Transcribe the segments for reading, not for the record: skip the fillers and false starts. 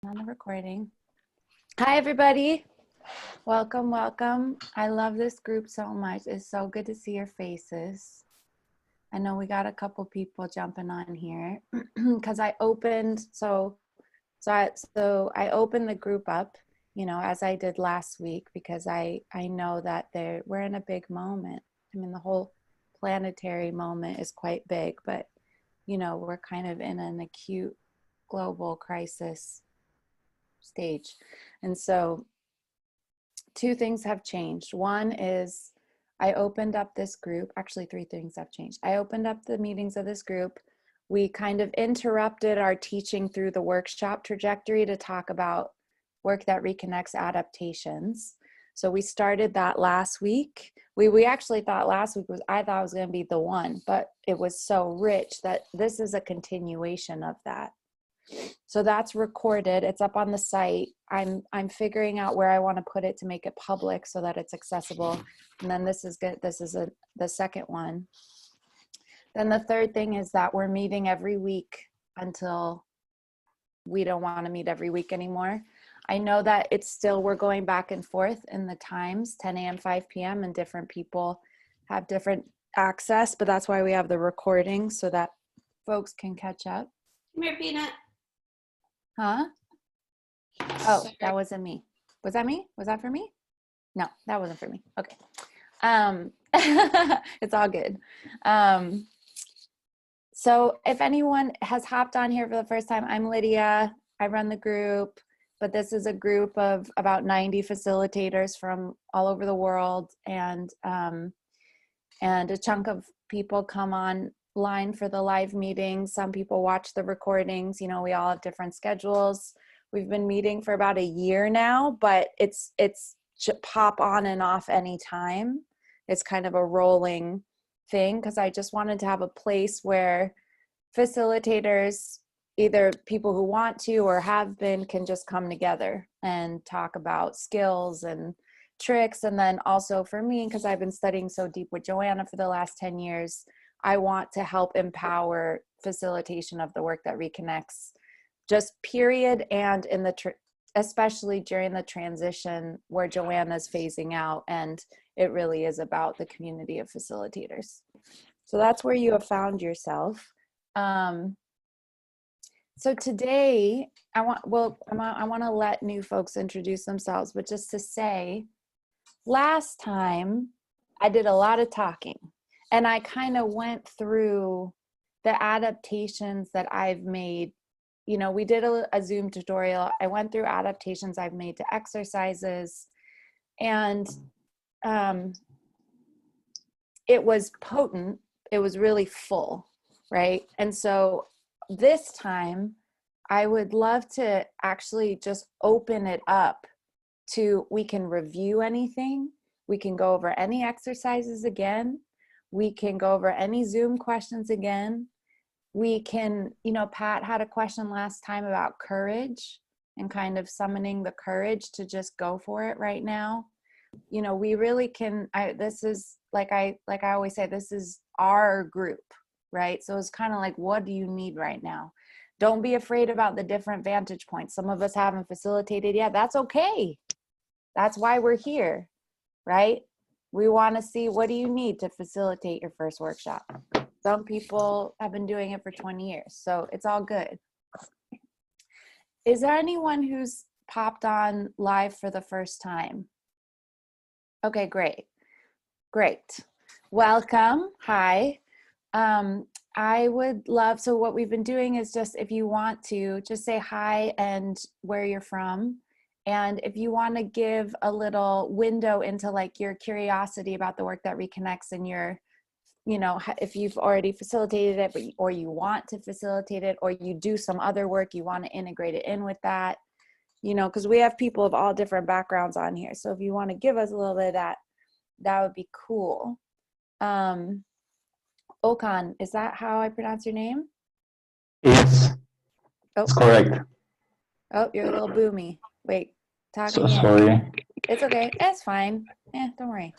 On the recording. Hi, everybody. Welcome, welcome. I love this group so much. It's so good to see your faces. I know we got a couple people jumping on here because I opened, I opened the group up, as I did last week, because I know that we're in a big moment. I mean, the whole planetary moment is quite big, but, we're kind of in an acute global crisis stage. And so two things have changed. One is I opened up this group. Actually, three things have changed. I opened up the meetings of this group. We kind of interrupted our teaching through the workshop trajectory to talk about work that reconnects adaptations. So we started that last week. We actually thought last week I thought it was going to be the one, but it was so rich that this is a continuation of that. So that's recorded. It's up on the site. I'm figuring out where I want to put it to make it public so that it's accessible. And then this is good. This is the second one. Then the third thing is that we're meeting every week until we don't want to meet every week anymore. I know that we're going back and forth in the times, 10 a.m., 5 p.m., and different people have different access, but that's why we have the recording so that folks can catch up. Come here, Peanut. Huh? Oh, that wasn't me. Was that me? Was that for me? No, that wasn't for me. Okay. It's all good. So if anyone has hopped on here for the first time, I'm Lydia. I run the group, but this is a group of about 90 facilitators from all over the world, and a chunk of people come online for the live meetings. Some people watch the recordings. We all have different schedules. We've been meeting for about a year now, but it's pop on and off anytime. It's kind of a rolling thing because I just wanted to have a place where facilitators, either people who want to or have been, can just come together and talk about skills and tricks. And then also for me, because I've been studying so deep with Joanna for the last 10 years, I want to help empower facilitation of the work that reconnects, just period, and in the especially during the transition where Joanna's phasing out, and it really is about the community of facilitators. So that's where you have found yourself. So today I want to let new folks introduce themselves, but just to say, last time I did a lot of talking. And I kind of went through the adaptations that I've made. We did a Zoom tutorial. I went through adaptations I've made to exercises, and it was potent. It was really full, right? And so this time, I would love to actually just open it up to, we can review anything. We can go over any exercises again. We can go over any Zoom questions again. We can, Pat had a question last time about courage and kind of summoning the courage to just go for it right now. We really can, this is, like I always say, this is our group, right? So it's kind of like, what do you need right now? Don't be afraid about the different vantage points. Some of us haven't facilitated yet. That's okay. That's why we're here, right? We want to see, what do you need to facilitate your first workshop? Some people have been doing it for 20 years, so it's all good. Is there anyone who's popped on live for the first time? Okay, great. Welcome. Hi. I would love, so what we've been doing is just, if you want to, just say hi and where you're from. And if you want to give a little window into like your curiosity about the work that reconnects, and your, if you've already facilitated it, or you want to facilitate it, or you do some other work, you want to integrate it in with that, because we have people of all different backgrounds on here. So if you want to give us a little bit of that, that would be cool. Okan, is that how I pronounce your name? Yes, that's correct. Oh, you're a little boomy. Wait, So sorry. It's okay. It's fine. Don't worry.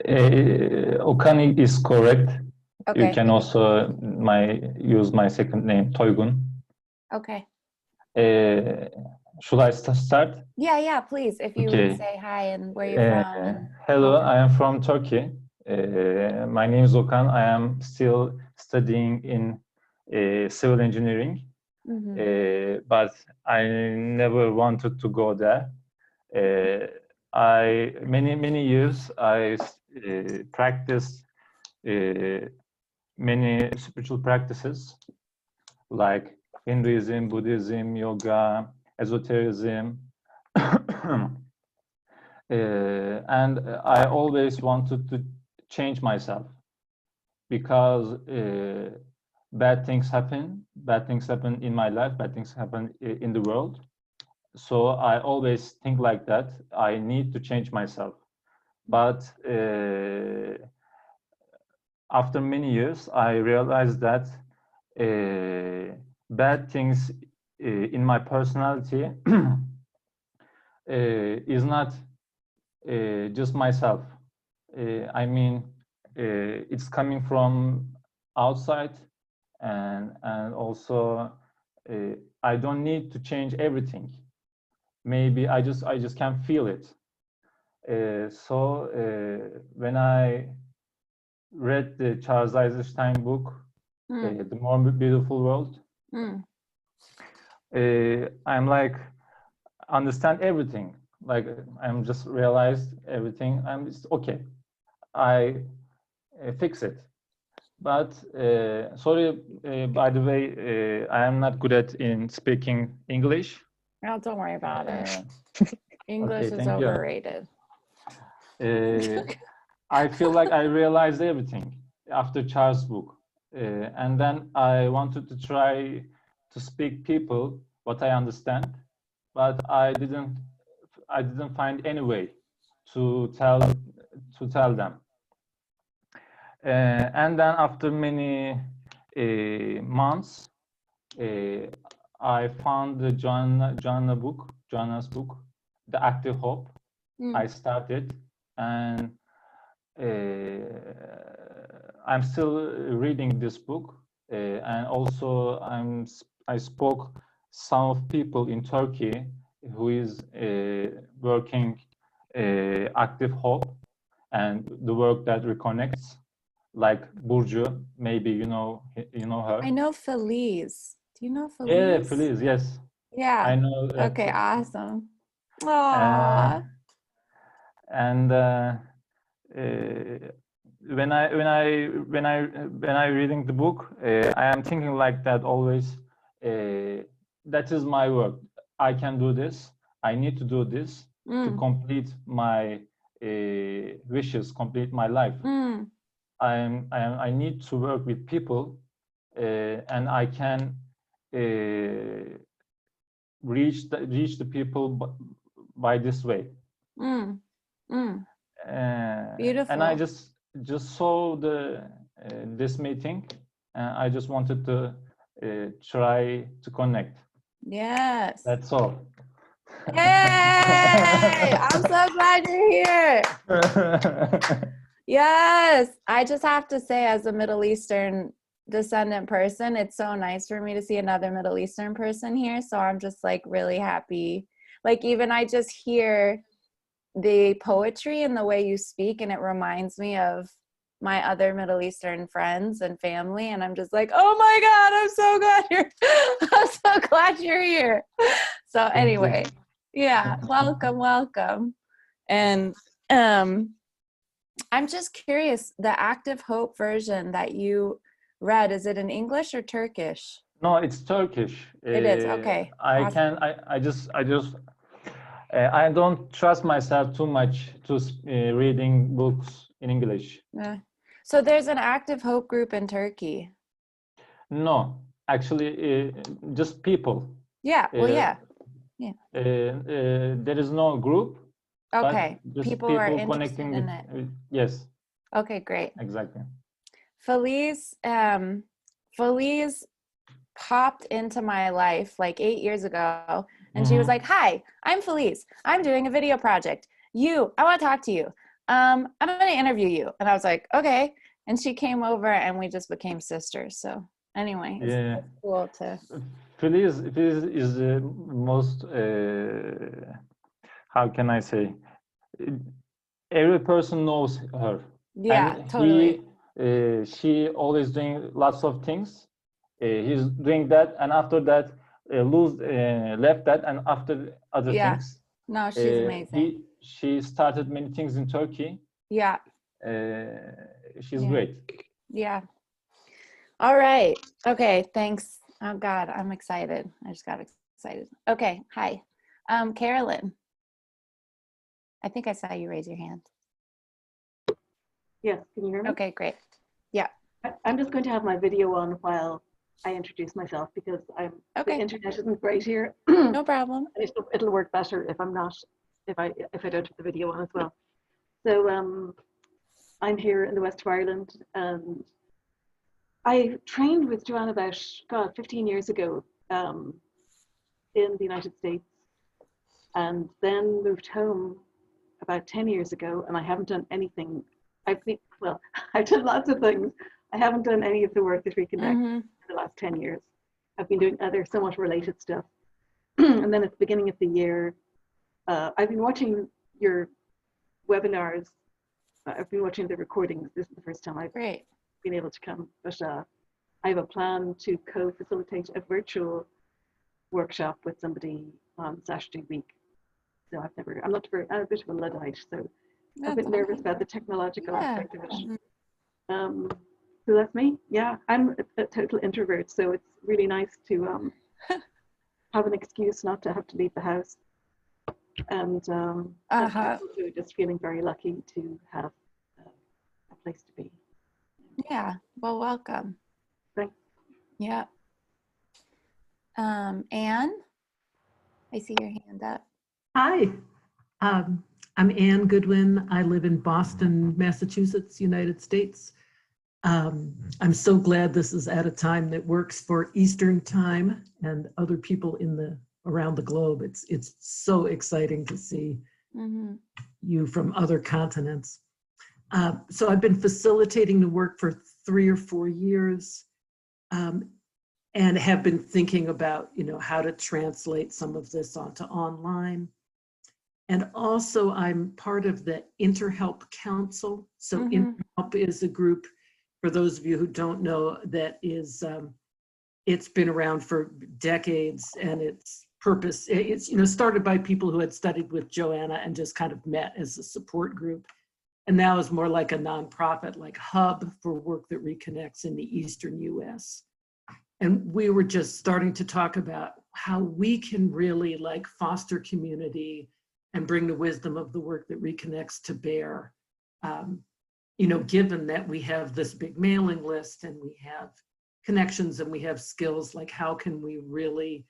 Okan is correct. Okay. You can also use my second name, Toygun. Okay. Uh, should I start? Yeah, please. If you would Okay. say hi and where you're from. And Hello, I am from Turkey. My name is Okan. I am still studying in civil engineering, but I never wanted to go there. Many years I practiced many spiritual practices like Hinduism, Buddhism, yoga, esotericism. And I always wanted to change myself because bad things happen. Bad things happen in my life. Bad things happen in the world. So I always think like that. I need to change myself. But after many years, I realized that bad things in my personality is not just myself. I mean, it's coming from outside, and also I don't need to change everything. Maybe I just can feel it. So when I read the Charles Eisenstein book, The More Beautiful World, I'm like understand everything. Like I'm just realized everything. I'm just okay. I fix it. But sorry, by the way, I am not good at in speaking English. Oh, don't worry about it. English Okay, is thank you. overrated. I feel like I realized everything after Charles' book, and then I wanted to try to speak people what I understand, but I didn't find any way to tell them. And then after many months, I found the Joanna's book, The Active Hope. I started, and I'm still reading this book, and also I spoke some of people in Turkey who is working Active Hope and the work that reconnects, like Burcu. Maybe you know her. I know Feliz. Do you know Feliz? Yeah, Feliz. Yes. Yeah. I know. Okay. Awesome. Aww. And when I reading the book, I am thinking like that always. That is my work. I can do this. I need to do this to complete my wishes, complete my life. I need to work with people, and I can reach the people by this way. Beautiful. And I just saw this meeting, and I just wanted to try to connect. Yes. That's all. Yay! I'm so glad you're here. Yes. I just have to say, as a Middle Eastern descendant person, it's so nice for me to see another Middle Eastern person here. So I'm just like really happy. Like even I just hear the poetry and the way you speak, and it reminds me of my other Middle Eastern friends and family, and I'm just like, oh my God, I'm so glad I'm so glad you're here. So anyway, yeah, welcome. And I'm just curious, the Active Hope version that you read, is it in English or Turkish? No, it's Turkish. It is, okay. I don't trust myself too much to reading books in English. So there's an Active Hope group in Turkey. No, actually, just people. Yeah, well, yeah. There is no group. Okay, but just people are interested connecting in with, it. Yes. Okay, great. Exactly. Feliz popped into my life like 8 years ago, and she was like, hi, I'm Feliz. I'm doing a video project. I want to talk to you. I'm going to interview you. And I was like, okay. And she came over and we just became sisters. So Anyway, it's Yeah. cool to. Feliz is the most, how can I say, every person knows her. Yeah, And totally. she always doing lots of things. He's doing that, and after that, left that, and after other Yeah. things. No, she's amazing. She started many things in Turkey. Yeah. She's Yeah. great. Yeah. All right. Okay. Thanks. Oh God, I'm excited. I just got excited. Okay. Hi. Carolyn. I think I saw you raise your hand. Yes, can you hear me? Okay, great. Yeah. I'm just going to have my video on while I introduce myself because the internet isn't great here. No problem. It'll work better if I'm not, if I don't have the video on as well. So I'm here in the west of Ireland, and I trained with Joanna about 15 years ago in the United States, and then moved home about 10 years ago, and I haven't done anything. I've done lots of things. I haven't done any of the work that Reconnects in the last 10 years. I've been doing other somewhat related stuff. And then at the beginning of the year, I've been watching your webinars. I've been watching the recordings. This is the first time I've been able to come, but I have a plan to co-facilitate a virtual workshop with somebody on Saturday week. So I'm a bit of a Luddite, so I'm a bit nervous about the technological aspect of it. So that's me. Yeah, I'm a total introvert, so it's really nice to have an excuse not to have to leave the house. And I'm also just feeling very lucky to have a place to be. Yeah, well, welcome. Thanks. Yeah. Anne, I see your hand up. Hi, I'm Anne Goodwin. I live in Boston, Massachusetts, United States. I'm so glad this is at a time that works for Eastern time and other people around the globe. It's so exciting to see you from other continents. So I've been facilitating the work for 3 or 4 years, and have been thinking about, how to translate some of this onto online. And also I'm part of the InterHelp Council. So InterHelp is a group, for those of you who don't know, that is, it's been around for decades, and its purpose, it's started by people who had studied with Joanna and just kind of met as a support group. And now is more like a nonprofit, like hub for work that reconnects in the Eastern US. And we were just starting to talk about how we can really foster community and bring the wisdom of the work that reconnects to bear. Given that we have this big mailing list and we have connections and we have skills, how can we really,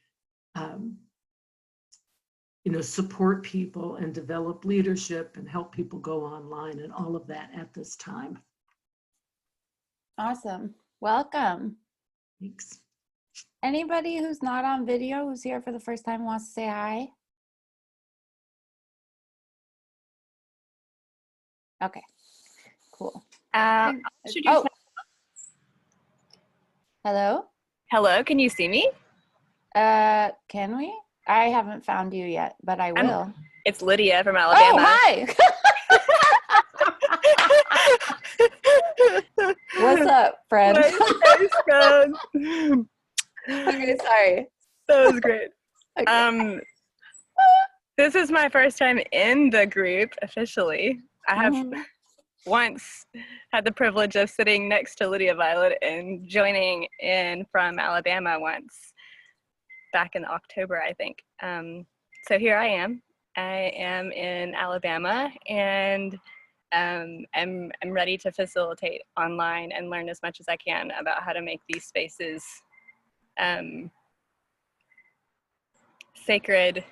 support people and develop leadership and help people go online and all of that at this time. Awesome. Welcome. Thanks. Anybody who's not on video, who's here for the first time, wants to say hi? Okay, cool. Hello? Hello, can you see me? Can we? I haven't found you yet, but I will. It's Lydia from Alabama. Oh, hi! What's up, friend? Okay, sorry. That was great. Okay. This is my first time in the group officially. I have once had the privilege of sitting next to Lydia Violet and joining in from Alabama once back in October, I think. So here I am. I am in Alabama, and I'm ready to facilitate online and learn as much as I can about how to make these spaces sacred,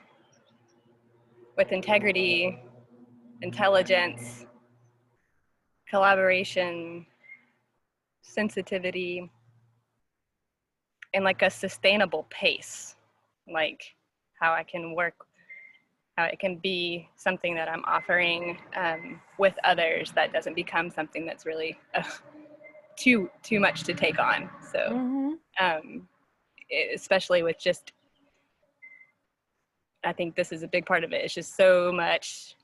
with integrity, intelligence, collaboration, sensitivity, and a sustainable pace, how I can work, how it can be something that I'm offering with others that doesn't become something that's really too much to take on. So especially with just, I think this is a big part of it. It's just so much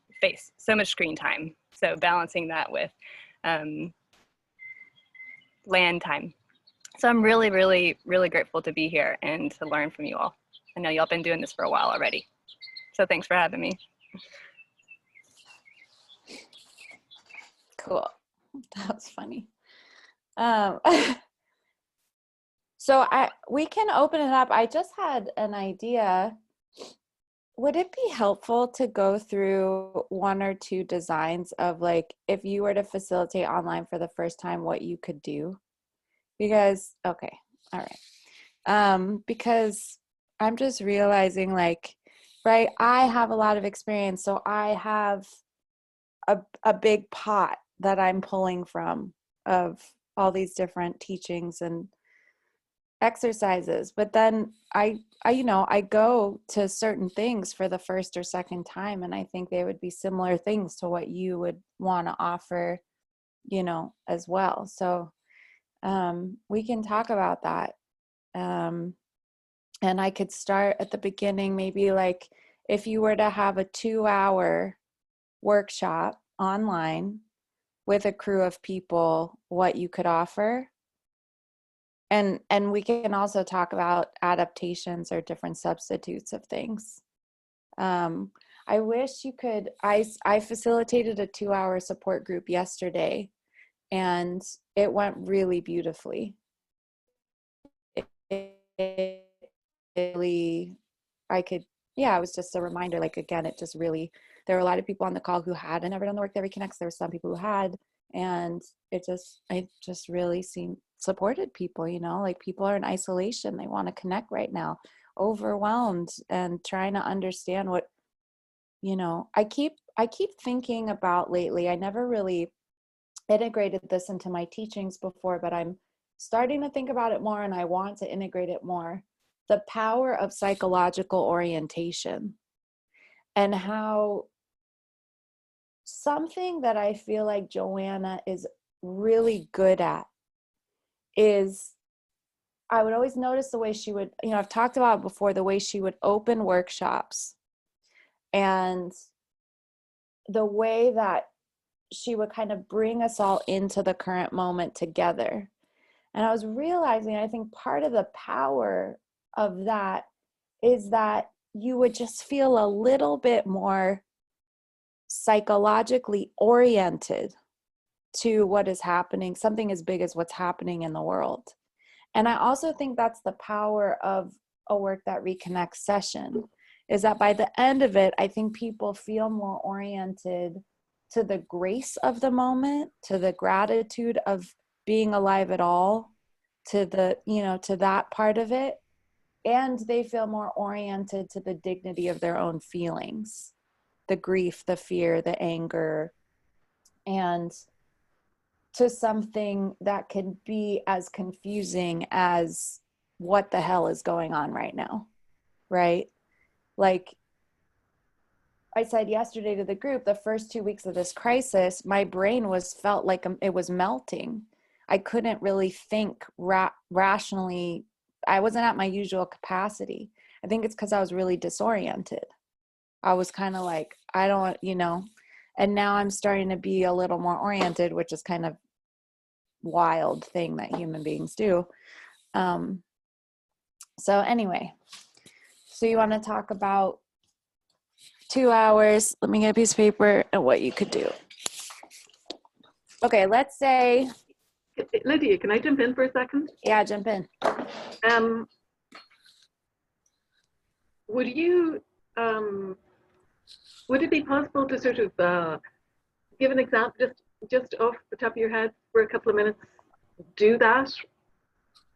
screen time. So balancing that with land time. So I'm really, really, really grateful to be here and to learn from you all. I know y'all been doing this for a while already. So thanks for having me. Cool. That was funny. So we can open it up. I just had an idea. Would it be helpful to go through one or two designs of, like, if you were to facilitate online for the first time, what you could do? Because, okay, all right. Because I'm just realizing, like, right, I have a lot of experience, so I have a big pot that I'm pulling from of all these different teachings and exercises. But then I go to certain things for the first or second time, and I think they would be similar things to what you would want to offer, as well. So we can talk about that. And I could start at the beginning, maybe like if you were to have a 2-hour workshop online with a crew of people, what you could offer. And we can also talk about adaptations or different substitutes of things. I wish you could, I facilitated a 2-hour support group yesterday, and it went really beautifully. It was just a reminder, like, again, it just really, there were a lot of people on the call who hadn't ever done the work that reconnects. There were some people who had, and I just really supported people, like, people are in isolation. They want to connect right now, overwhelmed, and trying to understand what, I keep thinking about lately. I never really integrated this into my teachings before, but I'm starting to think about it more, and I want to integrate it more. The power of psychological orientation, and how something that I feel like Joanna is really good at is, I would always notice the way she would, I've talked about it before, the way she would open workshops and the way that she would kind of bring us all into the current moment together. And I was realizing, I think part of the power of that is that you would just feel a little bit more psychologically oriented to what is happening, something as big as what's happening in the world. And I also think that's the power of a Work That Reconnects session, is that by the end of it, I think people feel more oriented to the grace of the moment, to the gratitude of being alive at all, to the, to that part of it. And they feel more oriented to the dignity of their own feelings, the grief, the fear, the anger, and to something that can be as confusing as what the hell is going on right now, right? Like I said yesterday to the group, the first 2 weeks of this crisis, my brain felt like it was melting. I couldn't really think rationally. I wasn't at my usual capacity. I think it's because I was really disoriented. I was kind of like, I don't, and now I'm starting to be a little more oriented, which is kind of wild thing that human beings do. So anyway, so you want to talk about 2 hours? Let me get a piece of paper and what you could do. Okay, let's say. Lydia, can I jump in for a second? Yeah, jump in. Would it be possible to sort of give an example, just off the top of your head for a couple of minutes? Do that,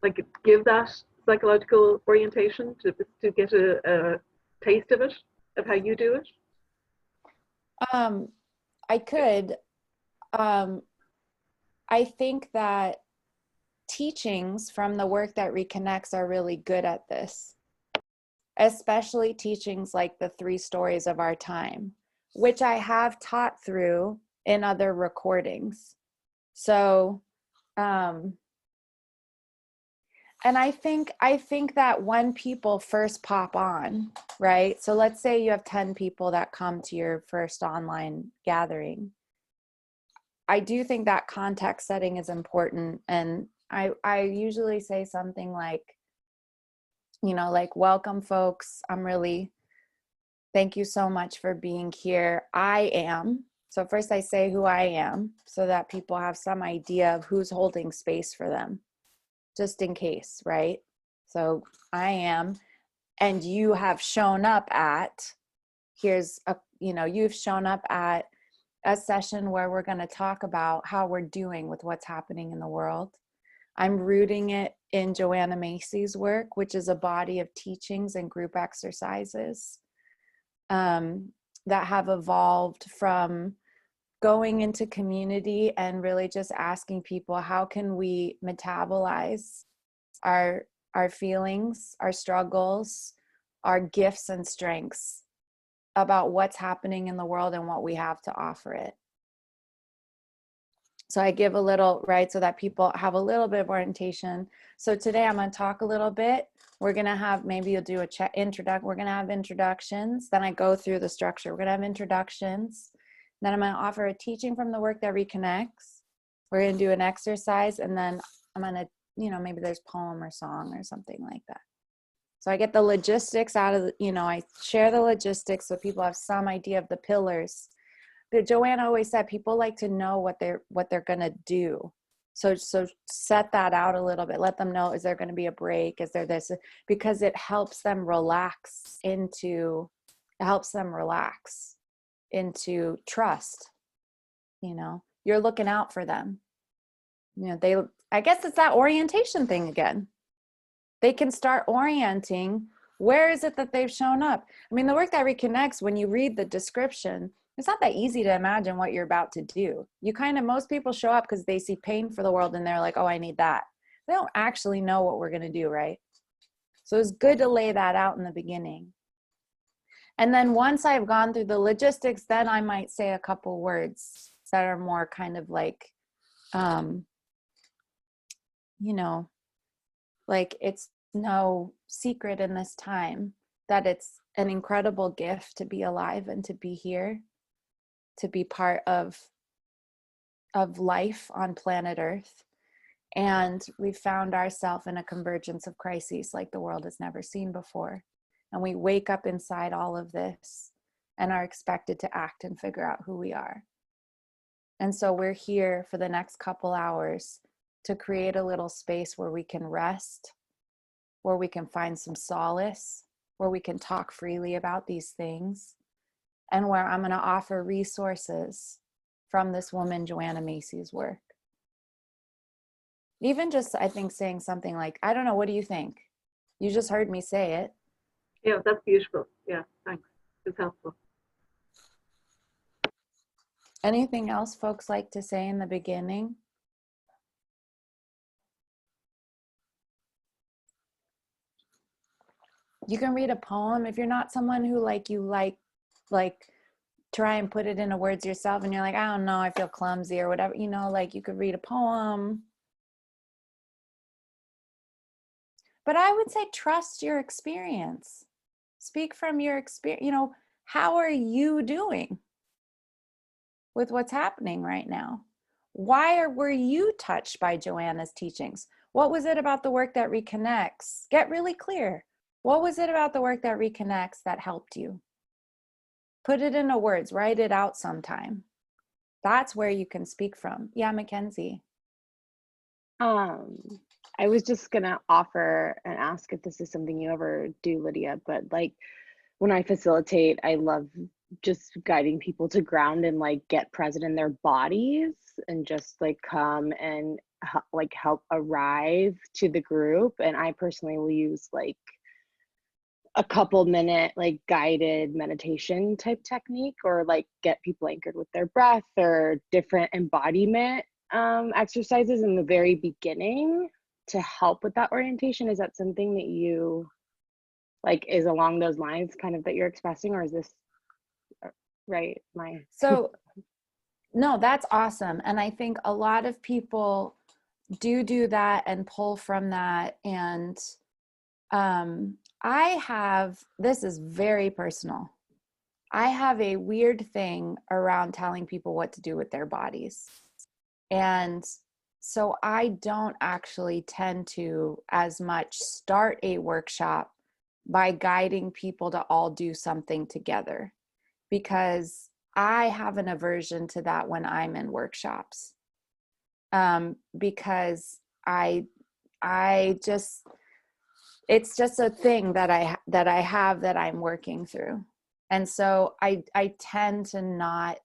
like give that psychological orientation to get a taste of it, of how you do it? I could. I think that teachings from the Work That Reconnects are really good at this, especially teachings like the 3 stories of our time, which I have taught through in other recordings. So And I think that when people first pop on, right? So let's say you have 10 people that come to your first online gathering. I do think that context setting is important. And I usually say something like, like, welcome folks. Thank you so much for being here. I am. So first I say who I am so that people have some idea of who's holding space for them, just in case, right? So I am, and you have shown up at, you've shown up at a session where we're going to talk about how we're doing with what's happening in the world. I'm rooting it in Joanna Macy's work, which is a body of teachings and group exercises that have evolved from going into community and really just asking people, how can we metabolize our feelings, our struggles, our gifts and strengths about what's happening in the world and what we have to offer it. So I give a little, right, so that people have a little bit of orientation. So today I'm going to talk a little bit. We're going to have, maybe you'll do we're going to have introductions. Then I go through the structure. We're going to have introductions. Then I'm going to offer a teaching from the work that reconnects. We're going to do an exercise, and then I'm going to, maybe there's poem or song or something like that. So I get the logistics out of I share the logistics so people have some idea of the pillars. But Joanna always said people like to know what they're going to do. So set that out a little bit. Let them know, is there going to be a break? Is there this? Because it helps them relax into trust. You're looking out for them. I guess it's that orientation thing again. They can start orienting. Where is it that they've shown up? I mean, the work that reconnects, when you read the description, it's not that easy to imagine what you're about to do. Most people show up because they see pain for the world and they're like, oh, I need that. They don't actually know what we're going to do, right? So it's good to lay that out in the beginning. And then once I've gone through the logistics, then I might say a couple words that are more kind of like, like it's no secret in this time that it's an incredible gift to be alive and to be here, to be part of life on planet Earth. And we found ourselves in a convergence of crises like the world has never seen before. And we wake up inside all of this and are expected to act and figure out who we are. And so we're here for the next couple hours to create a little space where we can rest, where we can find some solace, where we can talk freely about these things, and where I'm going to offer resources from this woman, Joanna Macy's work. Even just, I think, saying something like, I don't know, what do you think? You just heard me say it. Yeah, that's beautiful. Yeah, thanks. It's helpful. Anything else folks like to say in the beginning? You can read a poem. If you're not someone who you try and put it into words yourself and you're like, I don't know, I feel clumsy or whatever, you could read a poem. But I would say trust your experience. Speak from your experience. How are you doing with what's happening right now? Why were you touched by Joanna's teachings? What was it about the work that reconnects? Get really clear. What was it about the work that reconnects that helped you? Put it into words, write it out sometime. That's where you can speak from. Yeah, Mackensey. I was just gonna offer and ask if this is something you ever do, Lydia, but when I facilitate, I love just guiding people to ground and get present in their bodies and just come and help arrive to the group. And I personally will use a couple minute guided meditation type technique, or get people anchored with their breath or different embodiment exercises in the very beginning to help with that orientation. Is that something that you is along those lines kind of that you're expressing, or is this right? So no, that's awesome. And I think a lot of people, do that and pull from that. And I have, this is very personal, I have a weird thing around telling people what to do with their bodies. And so I don't actually tend to as much start a workshop by guiding people to all do something together, because I have an aversion to that when I'm in workshops. Because I just, it's just a thing that I have that I'm working through. And so I tend to not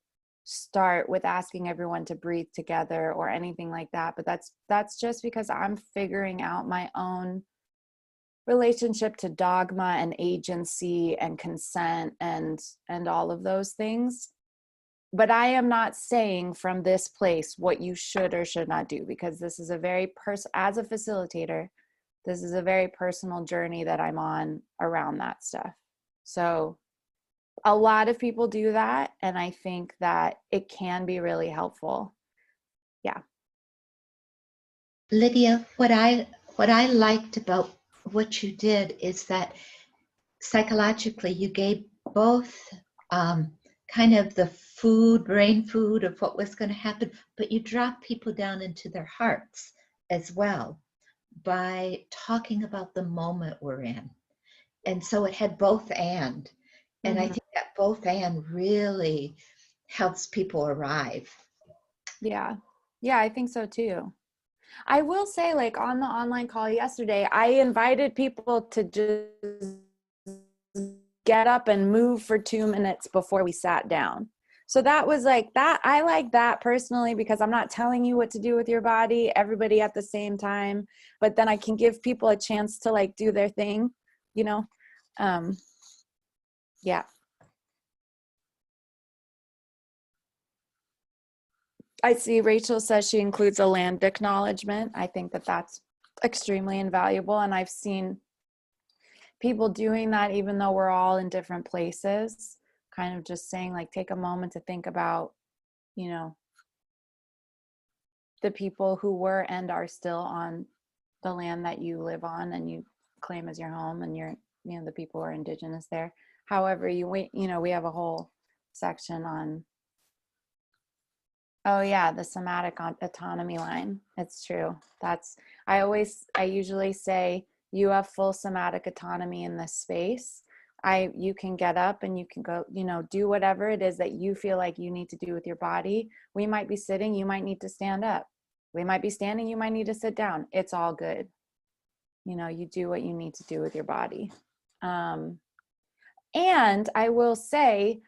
start with asking everyone to breathe together or anything like that. But that's just because I'm figuring out my own relationship to dogma and agency and consent and all of those things. But I am not saying from this place what you should or should not do, because this is a very as a facilitator, this is a very personal journey that I'm on around that stuff. So a lot of people do that, and I think that it can be really helpful. Yeah. Lydia, what I liked about what you did is that psychologically you gave both kind of the brain food of what was going to happen, but you dropped people down into their hearts as well by talking about the moment we're in. And so it had both and I think that both and really helps people arrive. Yeah, I think so too. I will say, like, on the online call yesterday, I invited people to just get up and move for 2 minutes before we sat down. So that was like that. I like that personally, because I'm not telling you what to do with your body, everybody at the same time, but then I can give people a chance to like do their thing, you know? Yeah. I see Rachel says she includes a land acknowledgement. I think that that's extremely invaluable. And I've seen people doing that, even though we're all in different places, kind of just saying like, take a moment to think about, you know, the people who were and are still on the land that you live on and you claim as your home, and you're, you know, the people who are indigenous there. However, we have a whole section on, oh yeah, the somatic autonomy line. It's true. I usually say you have full somatic autonomy in this space. You can get up and you can go, you know, do whatever it is that you feel like you need to do with your body. We might be sitting, you might need to stand up. We might be standing, you might need to sit down. It's all good. You know, you do what you need to do with your body. And I will say,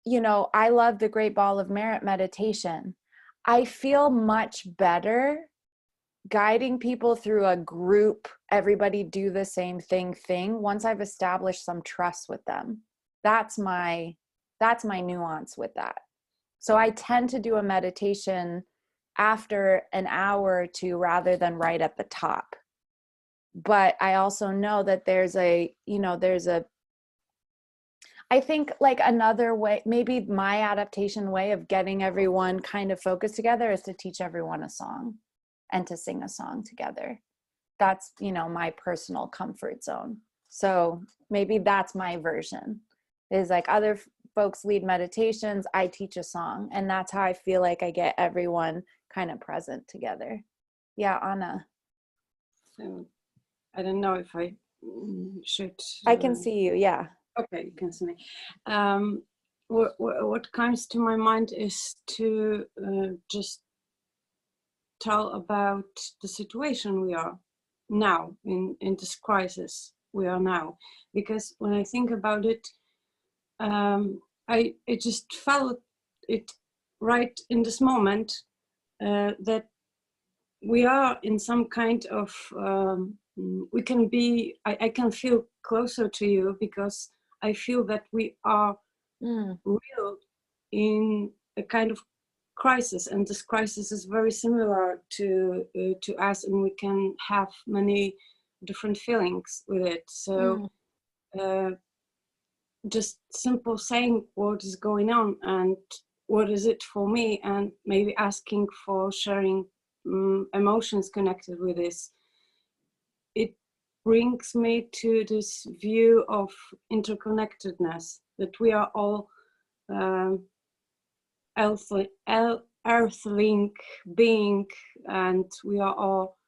you know, I love the Great Ball of Merit meditation. I feel much better guiding people through a group, everybody do the same thing once I've established some trust with them. That's my nuance with that. So I tend to do a meditation after an hour or two rather than right at the top. But I also know that I think like another way, maybe my adaptation way of getting everyone kind of focused together is to teach everyone a song and to sing a song together. That's, you know, my personal comfort zone. So maybe that's my version, is like other folks lead meditations, I teach a song, and that's how I feel like I get everyone kind of present together. Yeah, Anna. So I don't know if I should. I can see you, yeah. Okay, you can see me. What comes to my mind is to just tell about the situation we are now in this crisis we are now, because when I think about it, I just felt it right in this moment that we are in some kind of I can feel closer to you, because I feel that we are real in a kind of crisis, and this crisis is very similar to us, and we can have many different feelings with it. So just simple saying what is going on and what is it for me, and maybe asking for sharing emotions connected with this, it brings me to this view of interconnectedness, that we are all earthlink being, and we are all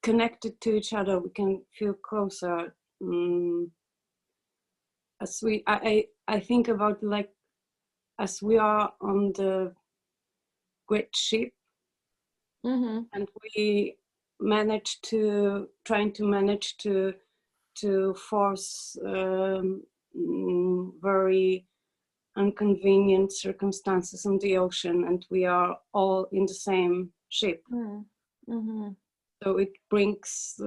connected to each other. We can feel closer. As I think about, like, as we are on the great ship, and we trying to manage to force very inconvenient circumstances on the ocean, and we are all in the same ship. So it brings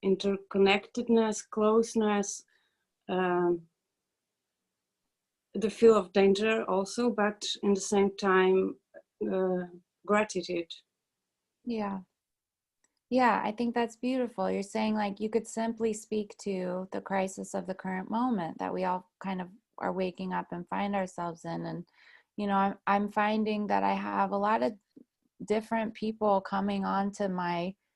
interconnectedness, closeness, the feel of danger also, but in the same time, gratitude. Yeah. Yeah, I think that's beautiful. You're saying, like, you could simply speak to the crisis of the current moment that we all kind of are waking up and find ourselves in. And, you know, I'm finding that I have a lot of different people coming on to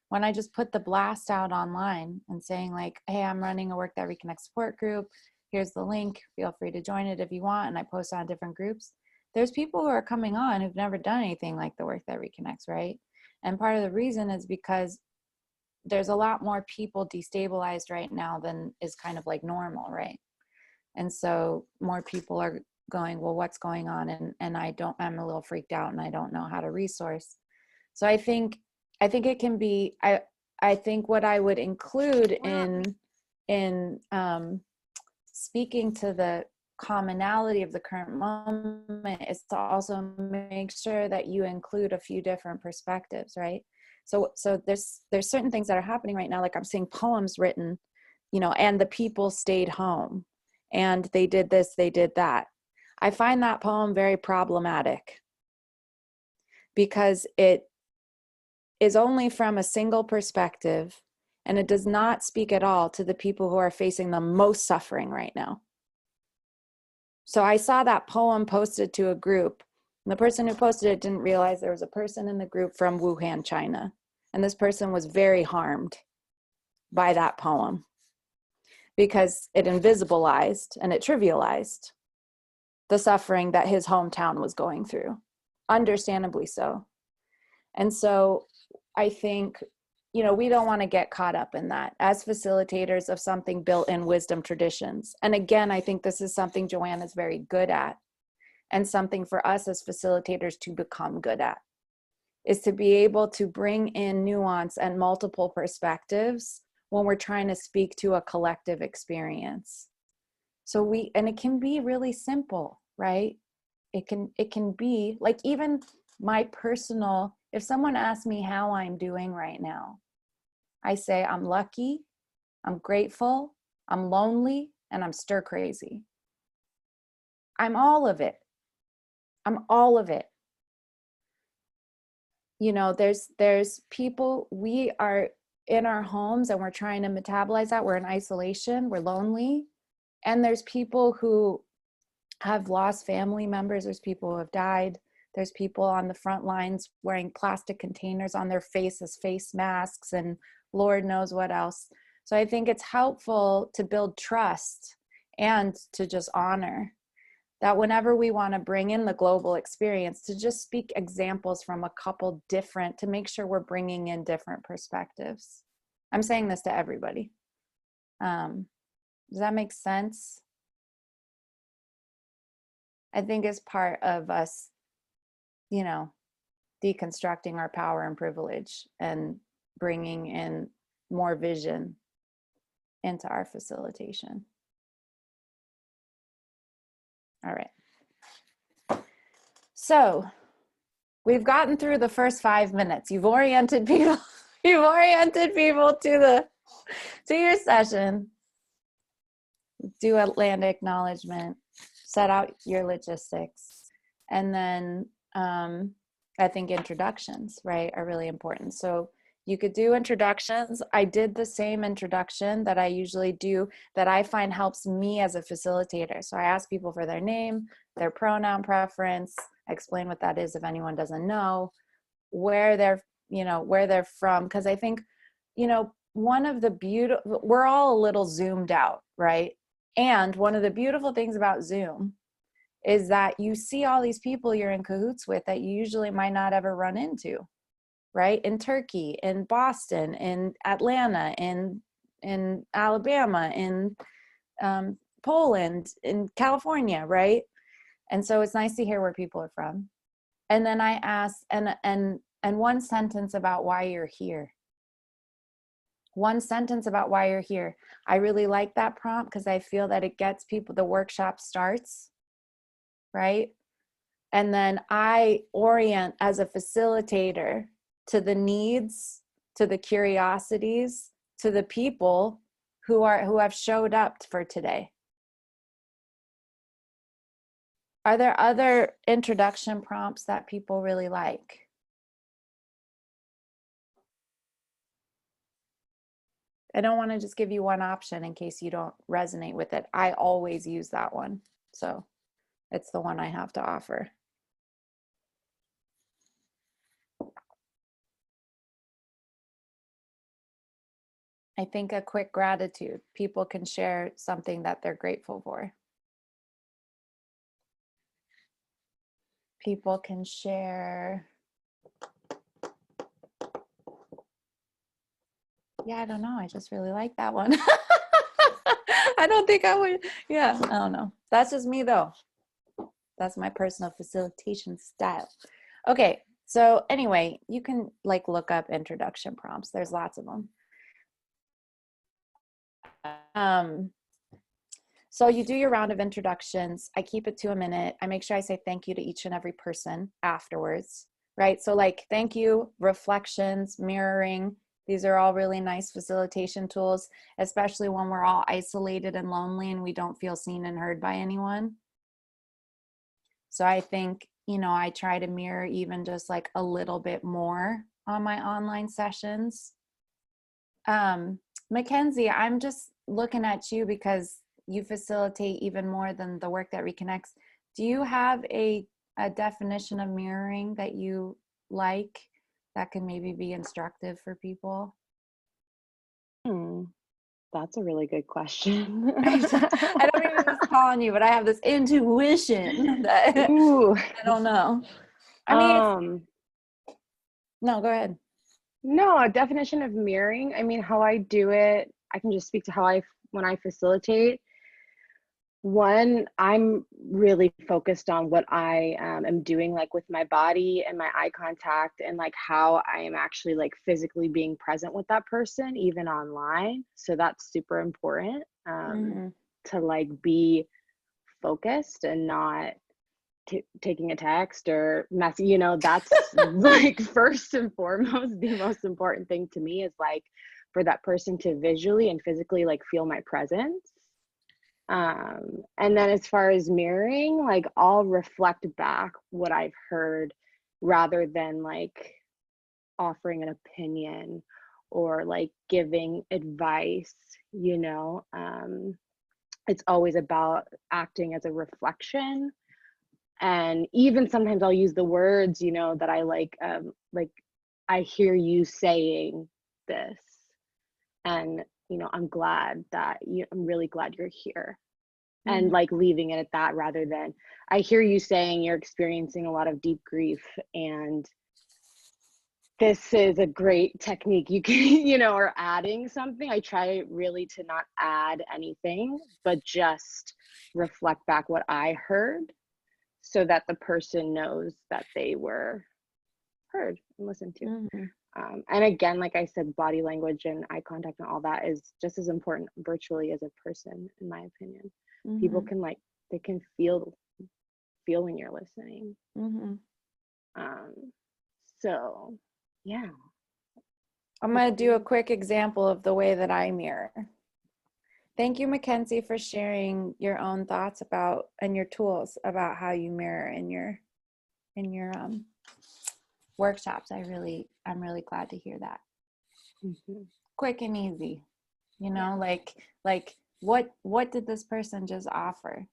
when I just put the blast out online and saying, like, hey, I'm running a Work That Reconnects support group. Here's the link. Feel free to join it if you want. And I post on different groups. There's people who are coming on who've never done anything like the Work That Reconnects, right? And part of the reason is because there's a lot more people destabilized right now than is kind of like normal, right? And so more people are going, well, what's going on? And I'm a little freaked out and I don't know how to resource. So I think it can be, I think what I would include in speaking to the commonality of the current moment is to also make sure that you include a few different perspectives, right? So there's certain things that are happening right now, like I'm seeing poems written, you know, and the people stayed home and they did this, they did that. I find that poem very problematic because it is only from a single perspective and it does not speak at all to the people who are facing the most suffering right now. So I saw that poem posted to a group, and the person who posted it didn't realize there was a person in the group from Wuhan, China. And this person was very harmed by that poem because it invisibilized and it trivialized the suffering that his hometown was going through, understandably so. And so I think, you know, we don't want to get caught up in that as facilitators of something built in wisdom traditions. And again, I think this is something Joanna is very good at, and something for us as facilitators to become good at, is to be able to bring in nuance and multiple perspectives when we're trying to speak to a collective experience. So and it can be really simple, right? It can be like, even my personal, if someone asks me how I'm doing right now, I say, I'm lucky, I'm grateful, I'm lonely, and I'm stir crazy. I'm all of it. I'm all of it. You know, there's people, we are in our homes and we're trying to metabolize that. We're in isolation, we're lonely. And there's people who have lost family members. There's people who have died. There's people on the front lines wearing plastic containers on their faces, face masks, and Lord knows what else. So I think it's helpful to build trust and to just honor that whenever we want to bring in the global experience, to just speak examples from a couple different, to make sure we're bringing in different perspectives. I'm saying this to everybody. Does that make sense? I think it's part of us, you know, deconstructing our power and privilege and bringing in more vision into our facilitation. All right. So we've gotten through the first 5 minutes. You've oriented people. You've oriented people to your session. Do a land acknowledgement. Set out your logistics, and then I think introductions, right, are really important. So you could do introductions. I did the same introduction that I usually do that I find helps me as a facilitator. So I ask people for their name, their pronoun preference, explain what that is if anyone doesn't know, where they're, where they're from. Because I think, one of the we're all a little zoomed out, right? And one of the beautiful things about Zoom is that you see all these people you're in cahoots with that you usually might not ever run into, right? In Turkey, in Boston, in Atlanta, in Alabama, in Poland, in California, right? And so it's nice to hear where people are from. And then I asked, and one sentence about why you're here. One sentence about why you're here. I really like that prompt because I feel that it gets people, the workshop starts, right? And then I orient as a facilitator to the needs, to the curiosities, to the people who have showed up for today. Are there other introduction prompts that people really like? I don't want to just give you one option in case you don't resonate with it. I always use that one. So it's the one I have to offer. I think a quick gratitude. People can share something that they're grateful for. People can share. Yeah, I don't know. I just really like that one. I don't think I would. Yeah, I don't know. That's just me though. That's my personal facilitation style. Okay, so anyway, you can look up introduction prompts. There's lots of them. So you do your round of introductions. I keep it to a minute. I make sure I say thank you to each and every person afterwards, right? So thank you, reflections, mirroring. These are all really nice facilitation tools, especially when we're all isolated and lonely and we don't feel seen and heard by anyone. So I think, I try to mirror even just a little bit more on my online sessions. Mackensey, I'm just looking at you because you facilitate even more than the work that reconnects. Do you have a definition of mirroring that you like that can maybe be instructive for people? That's a really good question. I don't mean to just call on you, but I have this intuition that Ooh. I don't know. I mean, no, go ahead. No, a definition of mirroring. I mean, how I do it, I can just speak to when I facilitate. One, I'm really focused on what I am doing, with my body and my eye contact, and how I am actually physically being present with that person, even online. So that's super important to be focused and not taking a text or message. That's first and foremost, the most important thing to me is for that person to visually and physically feel my presence. And then as far as mirroring, I'll reflect back what I've heard rather than offering an opinion or giving advice, it's always about acting as a reflection. And even sometimes I'll use the words, that I I hear you saying this, and I'm glad that I'm really glad you're here. And leaving it at that, rather than I hear you saying you're experiencing a lot of deep grief, and this is a great technique you can, or adding something. I try really to not add anything, but just reflect back what I heard so that the person knows that they were heard and listened to. And again, like I said, body language and eye contact and all that is just as important virtually as a person, in my opinion. People can they can feel when you're listening. So yeah. I'm going to do a quick example of the way that I mirror. Thank you, Mackensey, for sharing your own thoughts about and your tools about how you mirror in your workshops. I'm really glad to hear that. Quick and easy, what did this person just offer?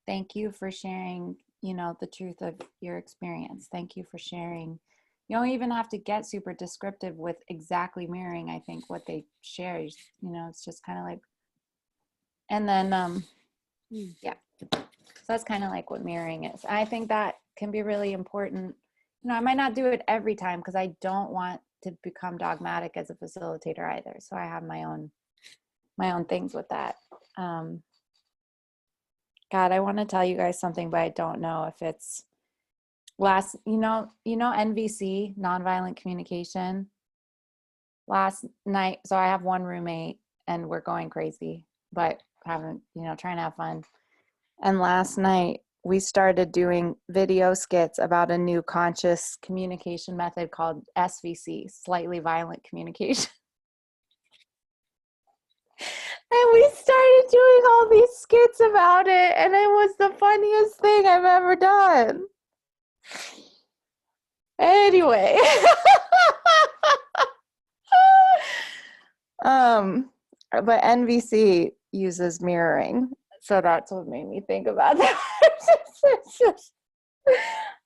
Thank you for sharing you know, the truth of your experience. Thank you for sharing. You don't even have to get super descriptive with exactly mirroring, I think, what they share. You know, it's just kind of like, and then, yeah. So that's kind of like what mirroring is. I think that can be really important. You know, I might not do it every time because I don't want to become dogmatic as a facilitator either. So I have my own things with that. God, I want to tell you guys something, but I don't know if it's you know, NVC, nonviolent communication. Last night, so I have one roommate and we're going crazy, but trying to have fun. And last night we started doing video skits about a new conscious communication method called SVC, slightly violent communication. And we started doing all these skits about it, and it was the funniest thing I've ever done. Anyway. But NVC uses mirroring, so that's what made me think about that.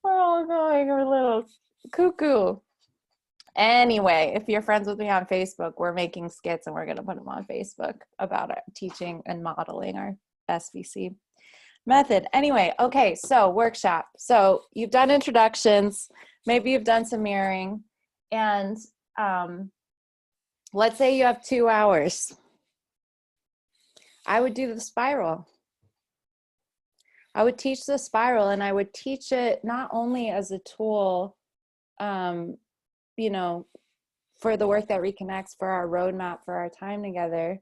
We're all going a little cuckoo. Anyway, if you're friends with me on Facebook, we're making skits and we're going to put them on Facebook about our teaching and modeling our SVC method. Anyway, okay, so workshop. So you've done introductions, maybe you've done some mirroring, and let's say you have 2 hours. I would do the spiral. I would teach the spiral, and I would teach it not only as a tool, you know, for the work that reconnects, for our roadmap, for our time together,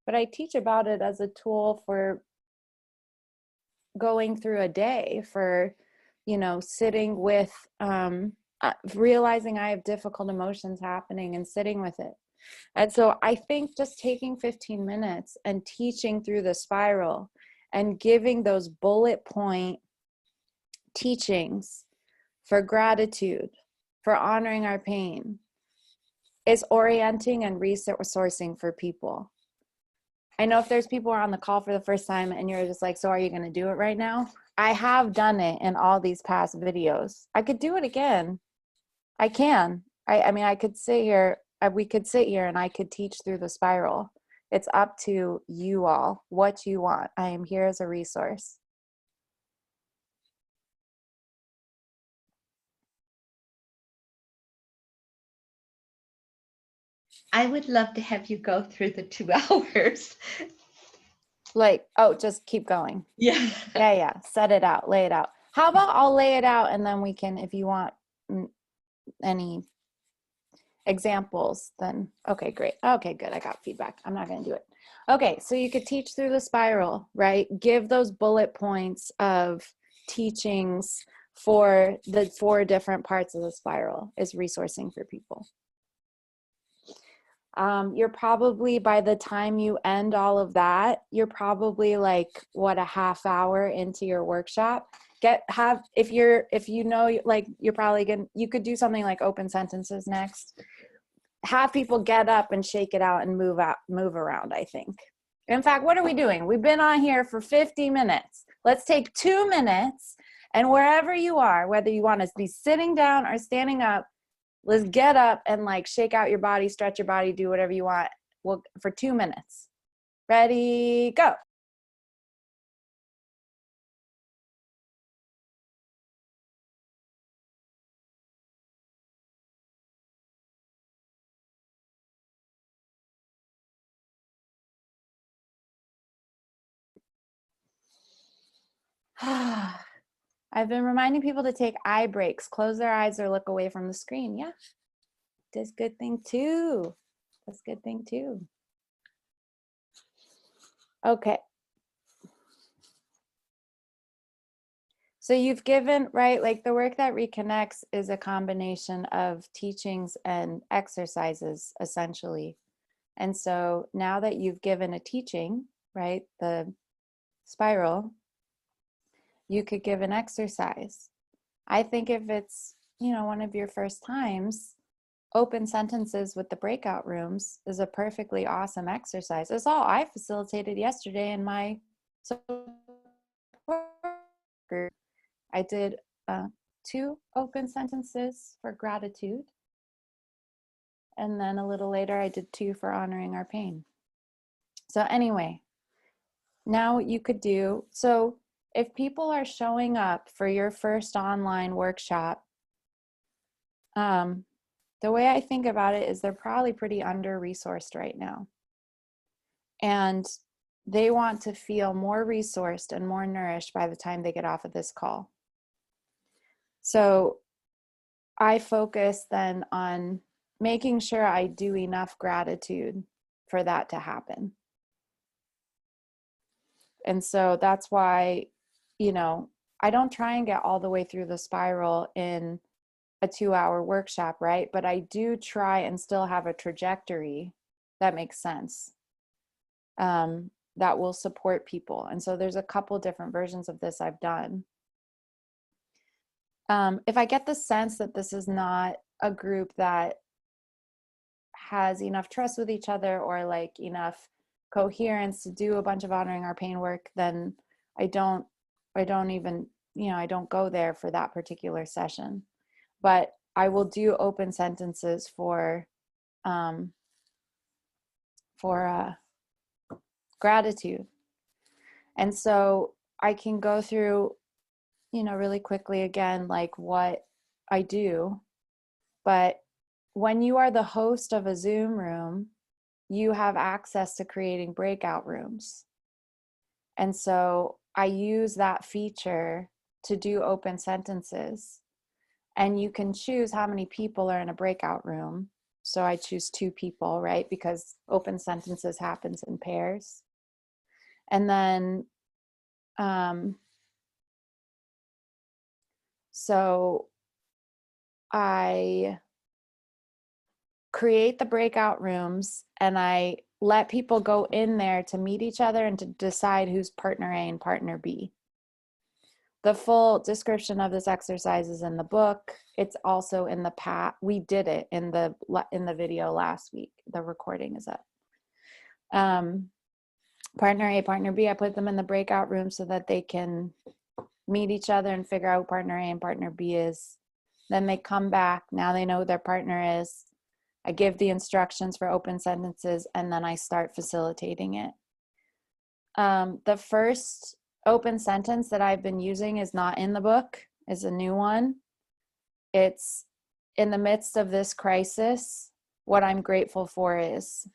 but I teach about it as a tool for going through a day, for, you know, sitting with, realizing I have difficult emotions happening and sitting with it. And so I think just taking 15 minutes and teaching through the spiral and giving those bullet point teachings for gratitude, for honoring our pain, is orienting and resourcing for people. I know if there's people who are on the call for the first time and you're just like, so are you going to do it right now? I have done it in all these past videos. I could do it again. I can. I mean, I could sit here, we could sit here and I could teach through the spiral. It's up to you all, what you want. I am here as a resource. I would love to have you go through the 2 hours. Like, oh, just keep going. Yeah. Yeah. Set it out, lay it out. How about I'll lay it out and then we can, if you want any examples, then okay, great. Okay, good. I got feedback. I'm not going to do it. Okay, so you could teach through the spiral, right? Give those bullet points of teachings for the 4 different parts of the spiral is resourcing for people. You're probably, by the time you end all of that, you're probably like, what, a half hour into your workshop. If you know, like, you're probably gonna, you could do something like open sentences next. Have people get up and shake it out and move around, I think. In fact, what are we doing? We've been on here for 50 minutes. Let's take 2 minutes, and wherever you are, whether you want to be sitting down or standing up, let's get up and like shake out your body, stretch your body, do whatever you want. Well, for 2 minutes. Ready, go. I've been reminding people to take eye breaks, close their eyes or look away from the screen. Yeah, that's a good thing too. That's a good thing too. Okay. So you've given, right, like the work that reconnects is a combination of teachings and exercises, essentially. And so now that you've given a teaching, right, the spiral, you could give an exercise. I think if it's, you know, one of your first times, open sentences with the breakout rooms is a perfectly awesome exercise. It's all I facilitated yesterday in my support group. I did 2 open sentences for gratitude. And then a little later, I did 2 for honoring our pain. So anyway, now what you could do, so if people are showing up for your first online workshop, the way I think about it is they're probably pretty under-resourced right now. And they want to feel more resourced and more nourished by the time they get off of this call. So I focus then on making sure I do enough gratitude for that to happen. And so that's why, you know, I don't try and get all the way through the spiral in a 2-hour workshop, right? But I do try and still have a trajectory that makes sense, that will support people. And so there's a couple different versions of this I've done. If I get the sense that this is not a group that has enough trust with each other or like enough coherence to do a bunch of honoring our pain work, then I don't even, you know, I don't go there for that particular session. But I will do open sentences for gratitude. And so I can go through, you know, really quickly again, like what I do. But when you are the host of a Zoom room, you have access to creating breakout rooms. And so I use that feature to do open sentences. And you can choose how many people are in a breakout room. So I choose 2 people, right? Because open sentences happens in pairs. And then, so I create the breakout rooms and I let people go in there to meet each other and to decide who's partner A and partner B. The full description of this exercise is in the book. It's also in the we did it in the video last week. The recording is up. Partner A, partner B, I put them in the breakout room so that they can meet each other and figure out who partner A and partner B is. Then they come back. Now they know who their partner is. I give the instructions for open sentences, and then I start facilitating it. The first open sentence that I've been using is not in the book, is a new one. It's, in the midst of this crisis, what I'm grateful for is.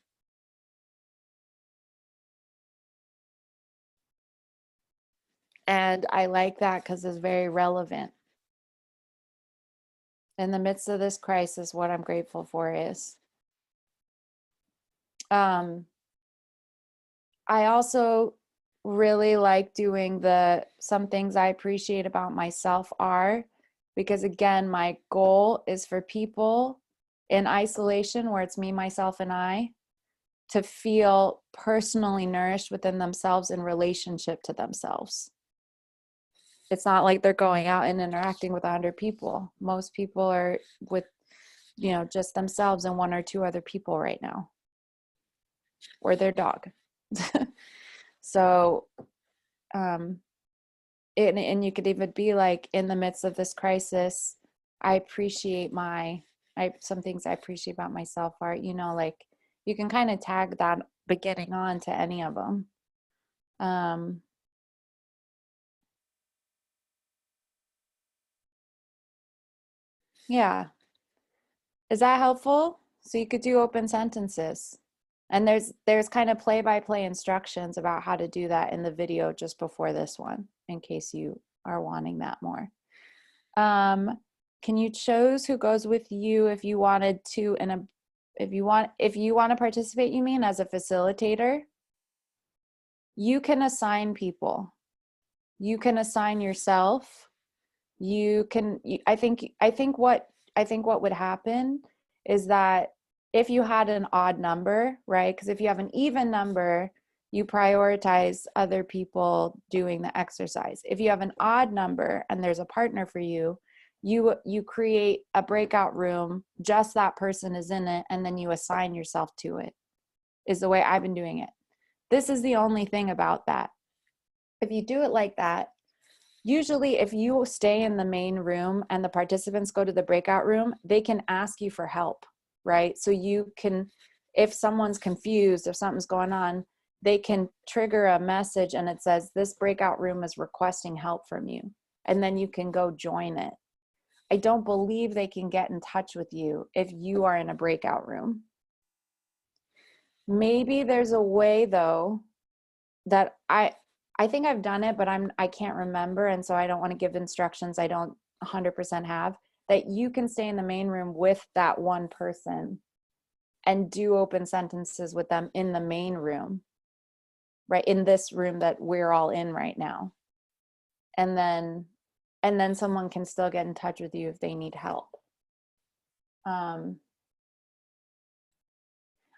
And I like that because it's very relevant. In the midst of this crisis, what I'm grateful for is. I also really like doing some things I appreciate about myself are, because again, my goal is for people in isolation where it's me, myself, and I, to feel personally nourished within themselves in relationship to themselves. It's not like they're going out and interacting with 100 people. Most people are with, you know, just themselves and 1 or 2 other people right now, or their dog. So, and you could even be like, in the midst of this crisis, I appreciate some things I appreciate about myself are, you know, like you can kind of tag that beginning on to any of them. Yeah. Is that helpful? So you could do open sentences. And there's kind of play-by-play instructions about how to do that in the video just before this one, in case you are wanting that more. Can you choose who goes with you if you wanted to, if you want to participate, you mean, as a facilitator? You can assign people. You can assign yourself. You can, I think what would happen is that if you had an odd number, right? Because if you have an even number, you prioritize other people doing the exercise. If you have an odd number and there's a partner for you, you create a breakout room, just that person is in it, and then you assign yourself to it, is the way I've been doing it. This is the only thing about that. If you do it like that, usually if you stay in the main room and the participants go to the breakout room, they can ask you for help, right? So you can, if someone's confused, if something's going on, they can trigger a message and it says, this breakout room is requesting help from you. And then you can go join it. I don't believe they can get in touch with you if you are in a breakout room. Maybe there's a way though that I think I've done it, but I can't remember. And so I don't want to give instructions I don't 100% have, that you can stay in the main room with that one person and do open sentences with them in the main room, right? In this room that we're all in right now. And then someone can still get in touch with you if they need help.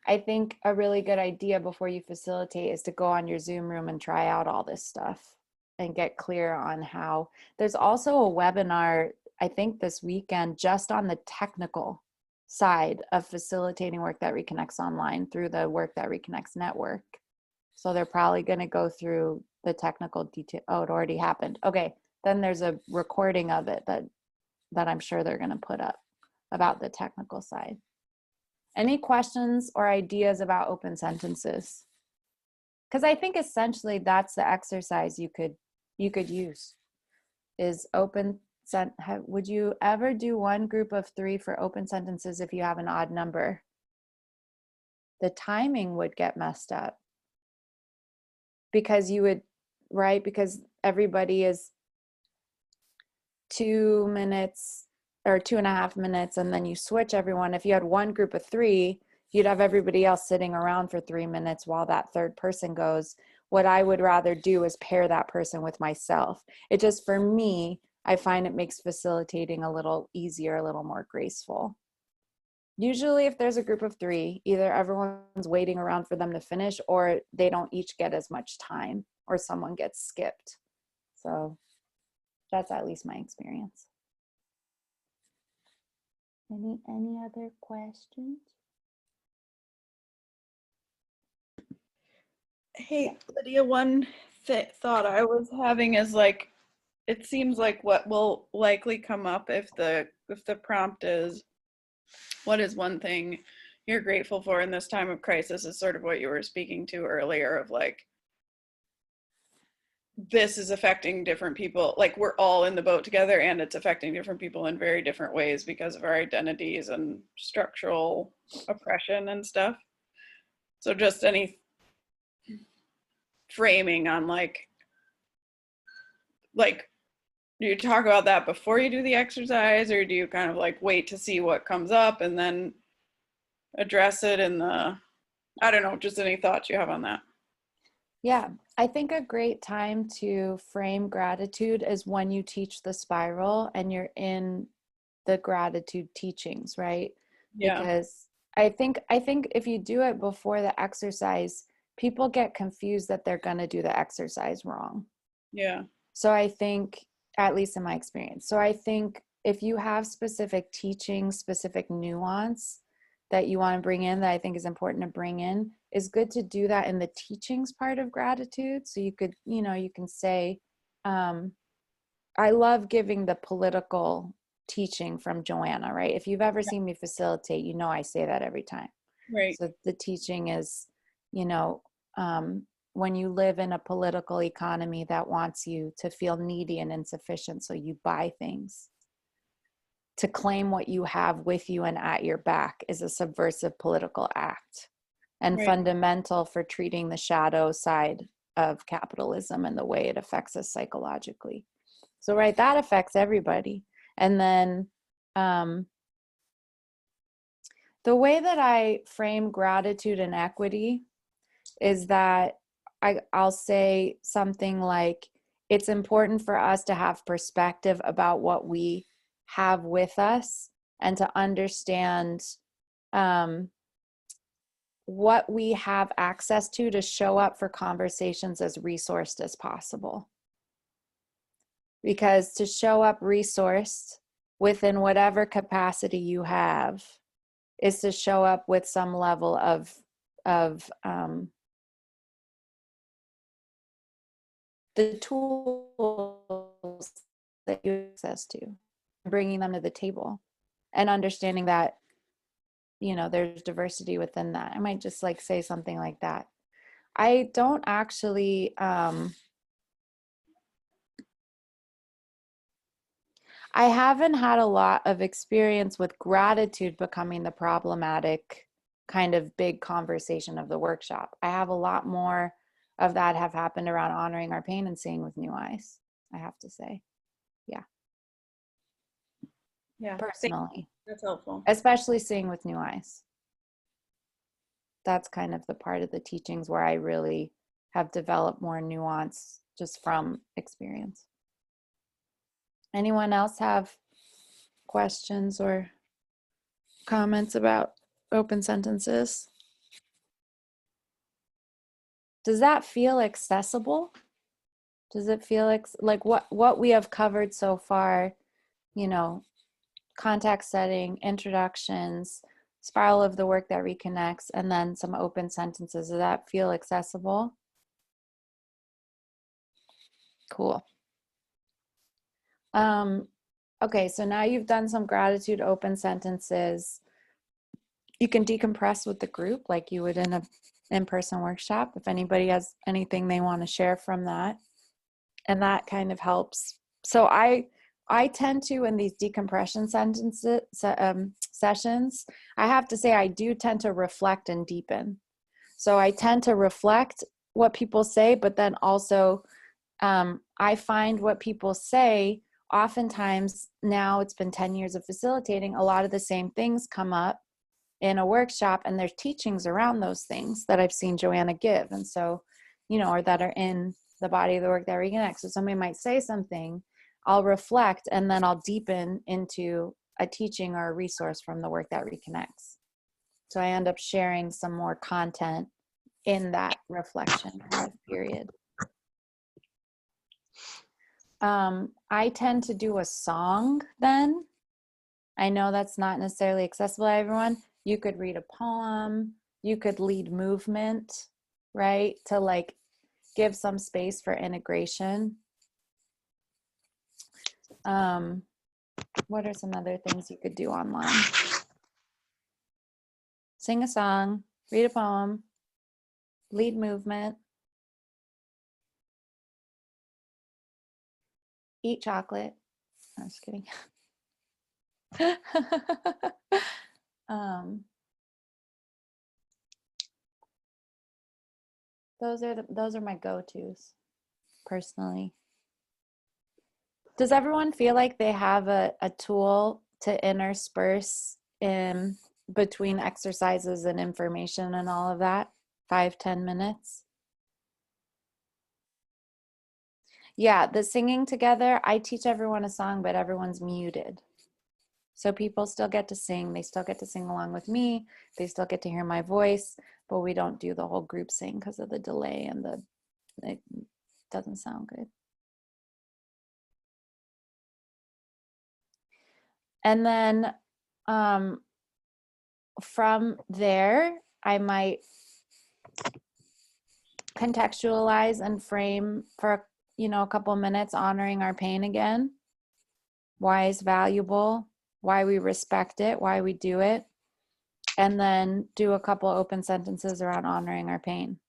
I think a really good idea before you facilitate is to go on your Zoom room and try out all this stuff and get clear on how. There's also a webinar, I think this weekend, just on the technical side of facilitating Work That Reconnects online through the Work That Reconnects network. So they're probably going to go through the technical detail. Oh, it already happened. Okay, then there's a recording of it that I'm sure they're going to put up about the technical side. Any questions or ideas about open sentences? Because I think essentially that's the exercise you could use is open sent. Would you ever do one group of 3 for open sentences if you have an odd number? The timing would get messed up because you would, right? Because everybody is 2 minutes or 2.5 minutes, and then you switch everyone. If you had one group of 3, you'd have everybody else sitting around for 3 minutes while that third person goes. What I would rather do is pair that person with myself. It just, for me, I find it makes facilitating a little easier, a little more graceful. Usually if there's a group of 3, either everyone's waiting around for them to finish or they don't each get as much time or someone gets skipped. So that's at least my experience. Any other questions? Hey, Lydia, one thought I was having is like, it seems like what will likely come up if the prompt is, what is one thing you're grateful for in this time of crisis, is sort of what you were speaking to earlier of like, this is affecting different people, like we're all in the boat together and it's affecting different people in very different ways because of our identities and structural oppression and stuff. So just any framing on like do you talk about that before you do the exercise, or do you kind of like wait to see what comes up and then address it in the, I don't know, just any thoughts you have on that? Yeah, I think a great time to frame gratitude is when you teach the spiral and you're in the gratitude teachings, right? Yeah. Because I think if you do it before the exercise, people get confused that they're going to do the exercise wrong. Yeah. So I think, at least in my experience, so I think if you have specific teaching, specific nuance that you want to bring in, that I think is important to bring in, is good to do that in the teachings part of gratitude. So you could, you can say, I love giving the political teaching from Joanna, right? If you've ever seen me facilitate, I say that every time. Right. So the teaching is, when you live in a political economy that wants you to feel needy and insufficient, so you buy things, to claim what you have with you and at your back is a subversive political act and fundamental for treating the shadow side of capitalism and the way it affects us psychologically. So, right, that affects everybody. And then the way that I frame gratitude and equity is that I'll say something like, it's important for us to have perspective about what we have with us and to understand what we have access to show up for conversations as resourced as possible. Because to show up resourced within whatever capacity you have is to show up with some level of the tools that you have access to, bringing them to the table and understanding that, you know, there's diversity within that. I might just like say something like that. I don't actually, I haven't had a lot of experience with gratitude becoming the problematic kind of big conversation of the workshop. I have a lot more of that have happened around honoring our pain and seeing with new eyes, I have to say. Yeah, Personally, that's helpful. especially seeing with new eyes. That's kind of the part of the teachings where I really have developed more nuance just from experience. Anyone else have questions or comments about open sentences? Does that feel accessible? Does it feel like what we have covered so far, you know, context setting, introductions, spiral of the work that reconnects, and then some open sentences. Does that feel accessible? Cool. Okay, so now you've done some gratitude open sentences. You can decompress with the group like you would in an in-person workshop if anybody has anything they want to share from that. And that kind of helps. So I tend to, in these decompression sessions, I have to say I do tend to reflect and deepen. So I tend to reflect what people say, but then also I find what people say, oftentimes now it's been 10 years of facilitating, a lot of the same things come up in a workshop, and there's teachings around those things that I've seen Joanna give. And so, you know, or that are in the body of the work that reconnects. So somebody might say something, I'll reflect, and then I'll deepen into a teaching or a resource from the work that reconnects. So I end up sharing some more content in that reflection kind of period. I tend to do a song then. I know that's not necessarily accessible to everyone. You could read a poem, you could lead movement, right? To like give some space for integration. What are some other things you could do online? Sing a song, read a poem, lead movement, eat chocolate. I'm just kidding. Those are my go-tos personally. Does everyone feel like they have a tool to intersperse in between exercises and information and all of that? 5-10 minutes? Yeah, the singing together, I teach everyone a song, but everyone's muted. So people still get to sing. They still get to sing along with me. They still get to hear my voice, but we don't do the whole group sing because of the delay and it doesn't sound good. And then from there, I might contextualize and frame for, you know, a couple minutes, honoring our pain again, why it's valuable, why we respect it, why we do it, and then do a couple open sentences around honoring our pain.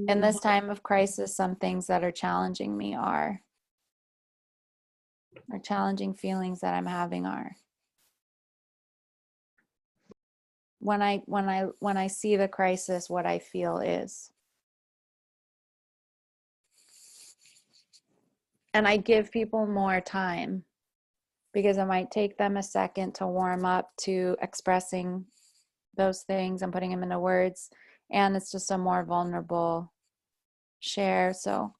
In this time of crisis, some things that are challenging me or challenging feelings that I'm having are. When I see the crisis, what I feel is. And I give people more time because it might take them a second to warm up to expressing those things and putting them into words. And it's just a more vulnerable share. So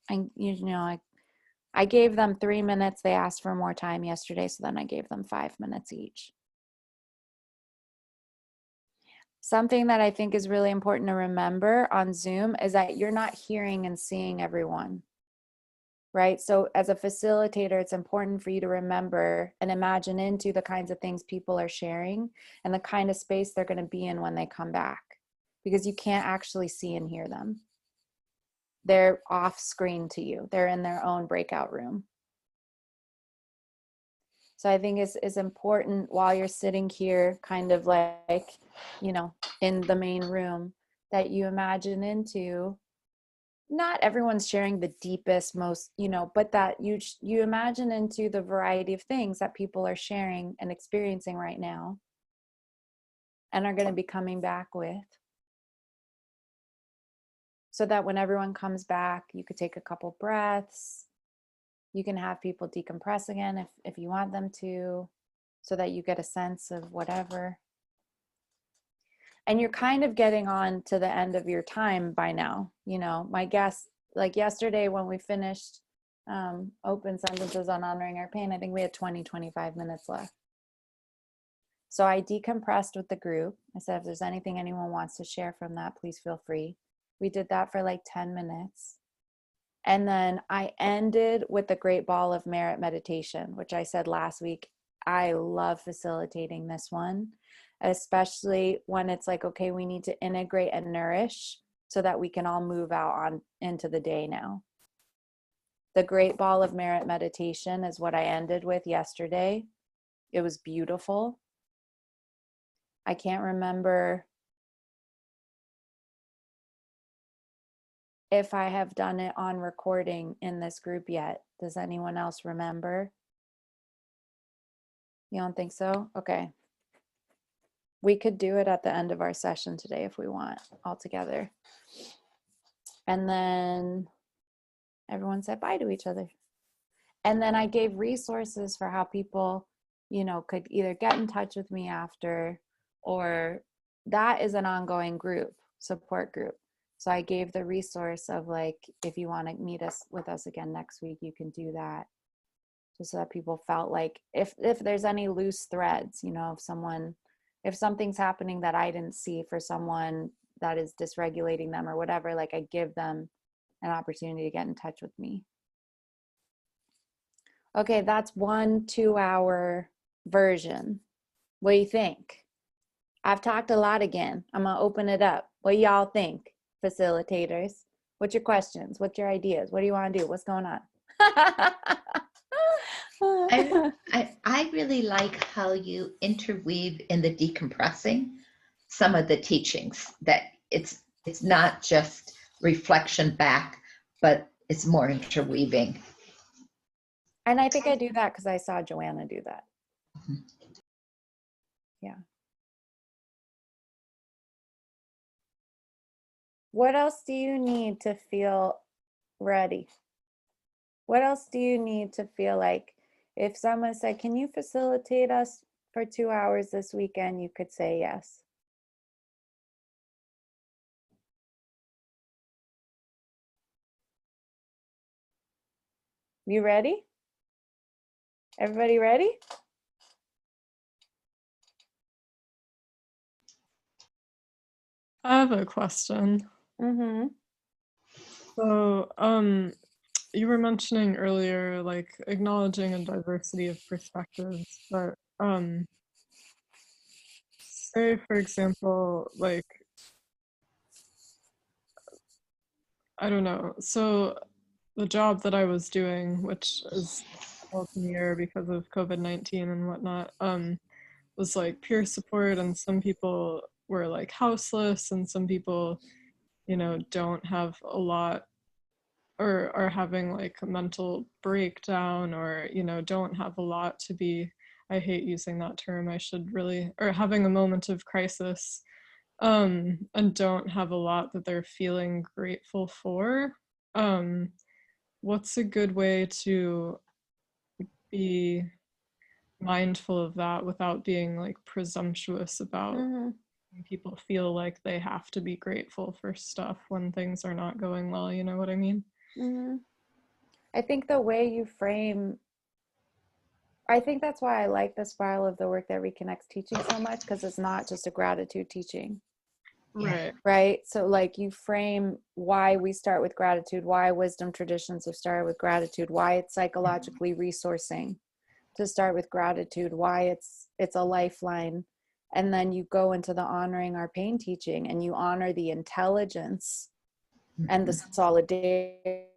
I gave them 3 minutes. They asked for more time yesterday, so then I gave them 5 minutes each. Something that I think is really important to remember on Zoom is that you're not hearing and seeing everyone, right? So as a facilitator, it's important for you to remember and imagine into the kinds of things people are sharing and the kind of space they're going to be in when they come back, because you can't actually see and hear them. they're off screen to you. They're in their own breakout room. So I think it's important while you're sitting here kind of like, in the main room, that you imagine into, not everyone's sharing the deepest, most, but that you imagine into the variety of things that people are sharing and experiencing right now and are going to be coming back with. So that when everyone comes back, you could take a couple breaths. You can have people decompress again if you want them to, so that you get a sense of whatever. And you're kind of getting on to the end of your time by now. My guess, like yesterday when we finished open sentences on honoring our pain, I think we had 25 minutes left. So I decompressed with the group. I said, if there's anything anyone wants to share from that, please feel free. We did that for like 10 minutes. And then I ended with the Great Ball of Merit meditation, which I said last week. I love facilitating this one, especially when it's like, okay, we need to integrate and nourish so that we can all move out on into the day now. The Great Ball of Merit meditation is what I ended with yesterday. It was beautiful. I can't remember if I have done it on recording in this group yet. Does anyone else remember? You don't think so? Okay. We could do it at the end of our session today if we want, all together. And then everyone said bye to each other. And then I gave resources for how people, could either get in touch with me after, or that is an ongoing group, support group. So I gave the resource of like, if you want to meet with us again next week, you can do that. Just so that people felt like if there's any loose threads, if something's happening that I didn't see for someone that is dysregulating them or whatever, like I give them an opportunity to get in touch with me. Okay, that's 1 2-hour version. What do you think? I've talked a lot again. I'm going to open it up. What y'all think, facilitators? What's your questions? What's your ideas? What do you want to do? What's going on? I really like how you interweave in the decompressing some of the teachings, that it's not just reflection back, but it's more interweaving. And I think I do that because I saw Joanna do that. Mm-hmm. Yeah. What else do you need to feel ready? What else do you need to feel like if someone said, can you facilitate us for 2 hours this weekend? You could say yes. You ready? Everybody ready? I have a question. Mm-hmm. So, you were mentioning earlier, like acknowledging a diversity of perspectives, but say for example, like, I don't know. So the job that I was doing, which is up in the air because of COVID-19 and whatnot, was like peer support, and some people were like houseless, and some people, don't have a lot, or are having like a mental breakdown, or don't have a lot to be, I hate using that term, I should really, or having a moment of crisis, and don't have a lot that they're feeling grateful for. What's a good way to be mindful of that without being like presumptuous about making people feel like they have to be grateful for stuff when things are not going well, you know what I mean? Mm-hmm. I think the way you frame, I think that's why I like the spiral of the work that reconnects teaching so much, because it's not just a gratitude teaching. Right. Right. So like you frame why we start with gratitude, why wisdom traditions have started with gratitude, why it's psychologically resourcing to start with gratitude, why it's a lifeline. And then you go into the honoring our pain teaching, and you honor the intelligence and the solidarity,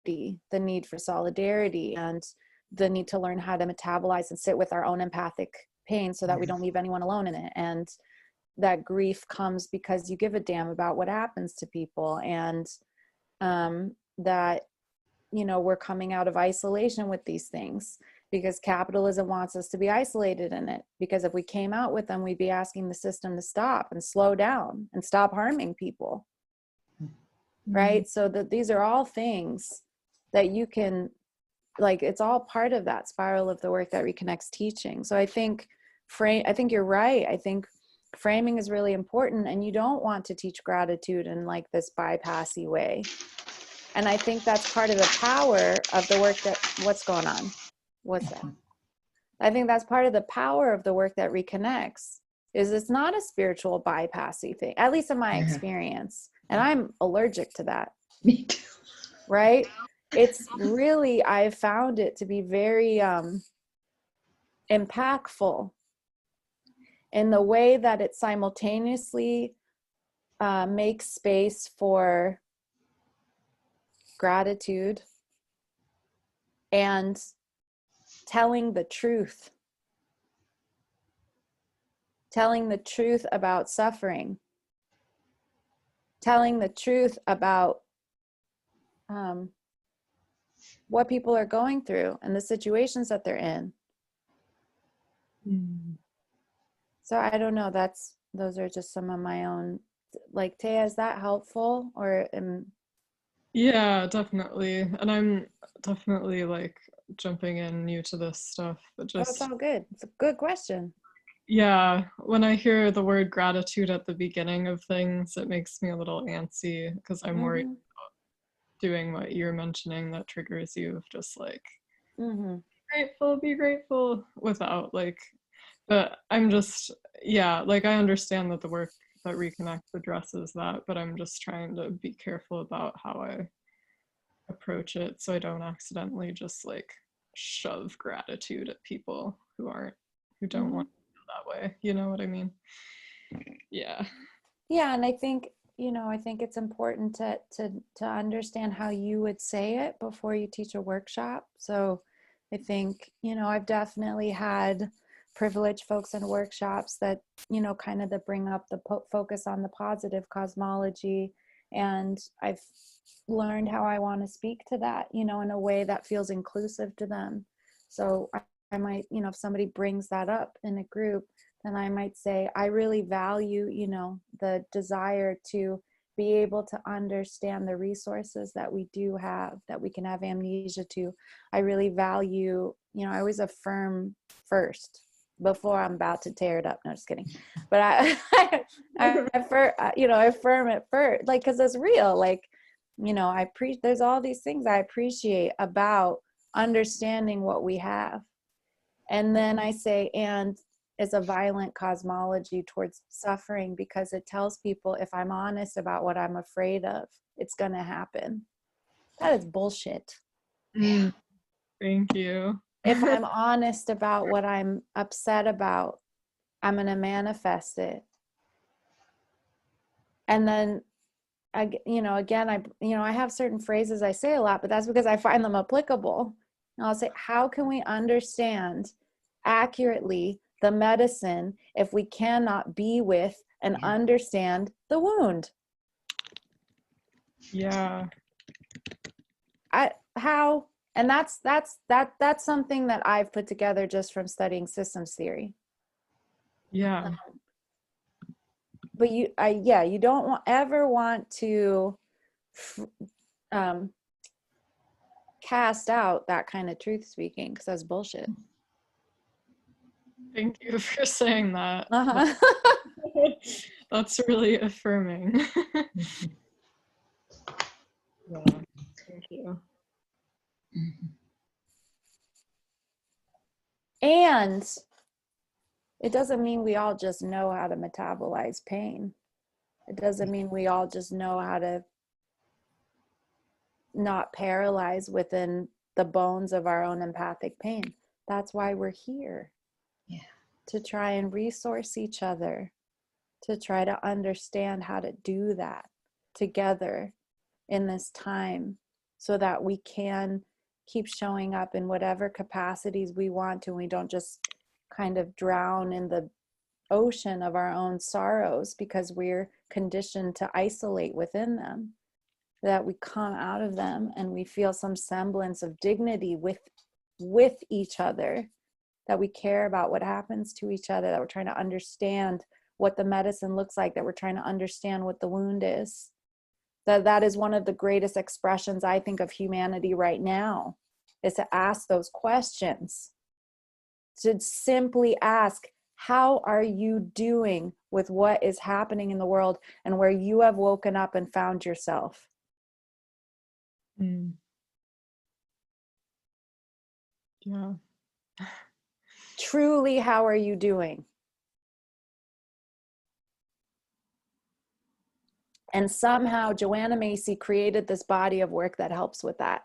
the need for solidarity, and the need to learn how to metabolize and sit with our own empathic pain so that we don't leave anyone alone in it. And that grief comes because you give a damn about what happens to people, and that, you know, we're coming out of isolation with these things because capitalism wants us to be isolated in it. Because if we came out with them, we'd be asking the system to stop and slow down and stop harming people. Right? So that these are all things that you can, like, it's all part of that spiral of the work that reconnects teaching. So I think you're right. I think framing is really important, and you don't want to teach gratitude in like this bypassy way. And I think that's part of the power of the work that, what's going on? What's that? I think that's part of the power of the work that reconnects, is it's not a spiritual bypassy thing, at least in my experience. And I'm allergic to that. Me too. Right? It's really, I've found it to be very impactful in the way that it simultaneously makes space for gratitude and telling the truth about suffering, telling the truth about what people are going through and the situations that they're in. So I don't know, those are just some of my own, like, Taya, is that helpful? Or Yeah, definitely. And I'm definitely like jumping in new to this stuff, but it's just, all good. It's a good question. yeah, when I hear the word gratitude at the beginning of things, it makes me a little antsy because I'm worried about doing what you're mentioning that triggers you of just like, be grateful without like, but I'm just, yeah, like I understand that the work that Reconnect addresses that, but I'm just trying to be careful about how I approach it so I don't accidentally just like shove gratitude at people who don't want to feel that way. You know what I mean? Yeah. Yeah, and I think, you know, I think it's important to understand how you would say it before you teach a workshop. So I think, you know, I've definitely had privileged folks in workshops that, you know, kind of that bring up the focus on the positive cosmology, and I've learned how I want to speak to that, you know, in a way that feels inclusive to them. So I might, you know, if somebody brings that up in a group, then I might say, I really value, you know, the desire to be able to understand the resources that we do have, that we can have amnesia to. I really value, you know, I always affirm first before I'm about to tear it up. No, just kidding. But I affirm it first, like, because it's real. Like, you know, there's all these things I appreciate about understanding what we have. And then I say, and it's a violent cosmology towards suffering, because it tells people if I'm honest about what I'm afraid of, it's going to happen. That is bullshit. Thank you. If I'm honest about what I'm upset about, I'm going to manifest it. And then, I have certain phrases I say a lot, but that's because I find them applicable. And I'll say, how can we understand accurately the medicine if we cannot be with and understand the wound? Yeah. How? And that's something that I've put together just from studying systems theory. Yeah. But you don't ever want to cast out that kind of truth speaking, because that's bullshit. Thank you for saying that. That's really affirming. Yeah, thank you. And it doesn't mean we all just know how to metabolize pain. It doesn't mean we all just know how to not paralyze within the bones of our own empathic pain. That's why we're here. Yeah. To try and resource each other, to try to understand how to do that. together in this time so that we can keep showing up in whatever capacities we want to. We don't just kind of drown in the ocean of our own sorrows because we're conditioned to isolate within them, that we come out of them and we feel some semblance of dignity with each other, that we care about what happens to each other, that we're trying to understand what the medicine looks like, that we're trying to understand what the wound is. That is one of the greatest expressions, I think, of humanity right now, is to ask those questions. To simply ask, how are you doing with what is happening in the world and where you have woken up and found yourself? Yeah. Truly, how are you doing? And somehow Joanna Macy created this body of work that helps with that.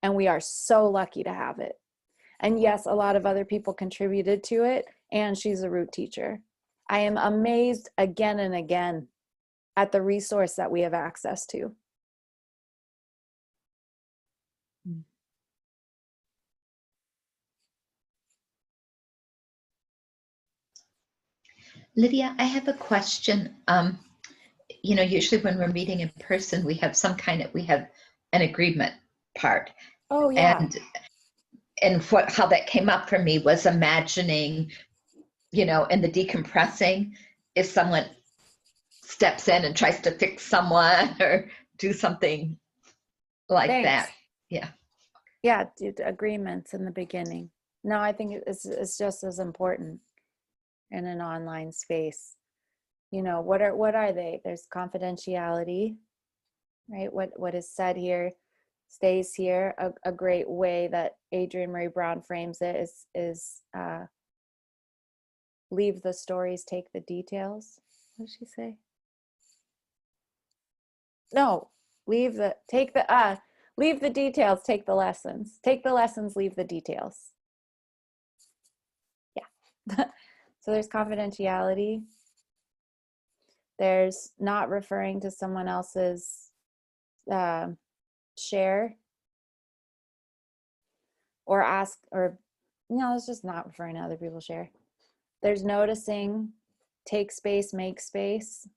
And we are so lucky to have it. And yes, a lot of other people contributed to it, and she's a root teacher. I am amazed again and again at the resource that we have access to. Lydia, I have a question. You know, usually when we're meeting in person, we have an agreement part. Oh, yeah. And how that came up for me was imagining, you know, in the decompressing, if someone steps in and tries to fix someone or do something like that. Yeah. Yeah, agreements in the beginning. No, I think it's just as important in an online space. You know, what are they? There's confidentiality, right? What is said here stays here. A great way that Adrienne Marie Brown frames it is leave the stories, take the details. What did she say? No, leave the details, take the lessons. Take the lessons, leave the details. Yeah. So there's confidentiality. There's not referring to someone else's share or ask, or no, it's just not referring to other people's share. There's noticing, take space, make space.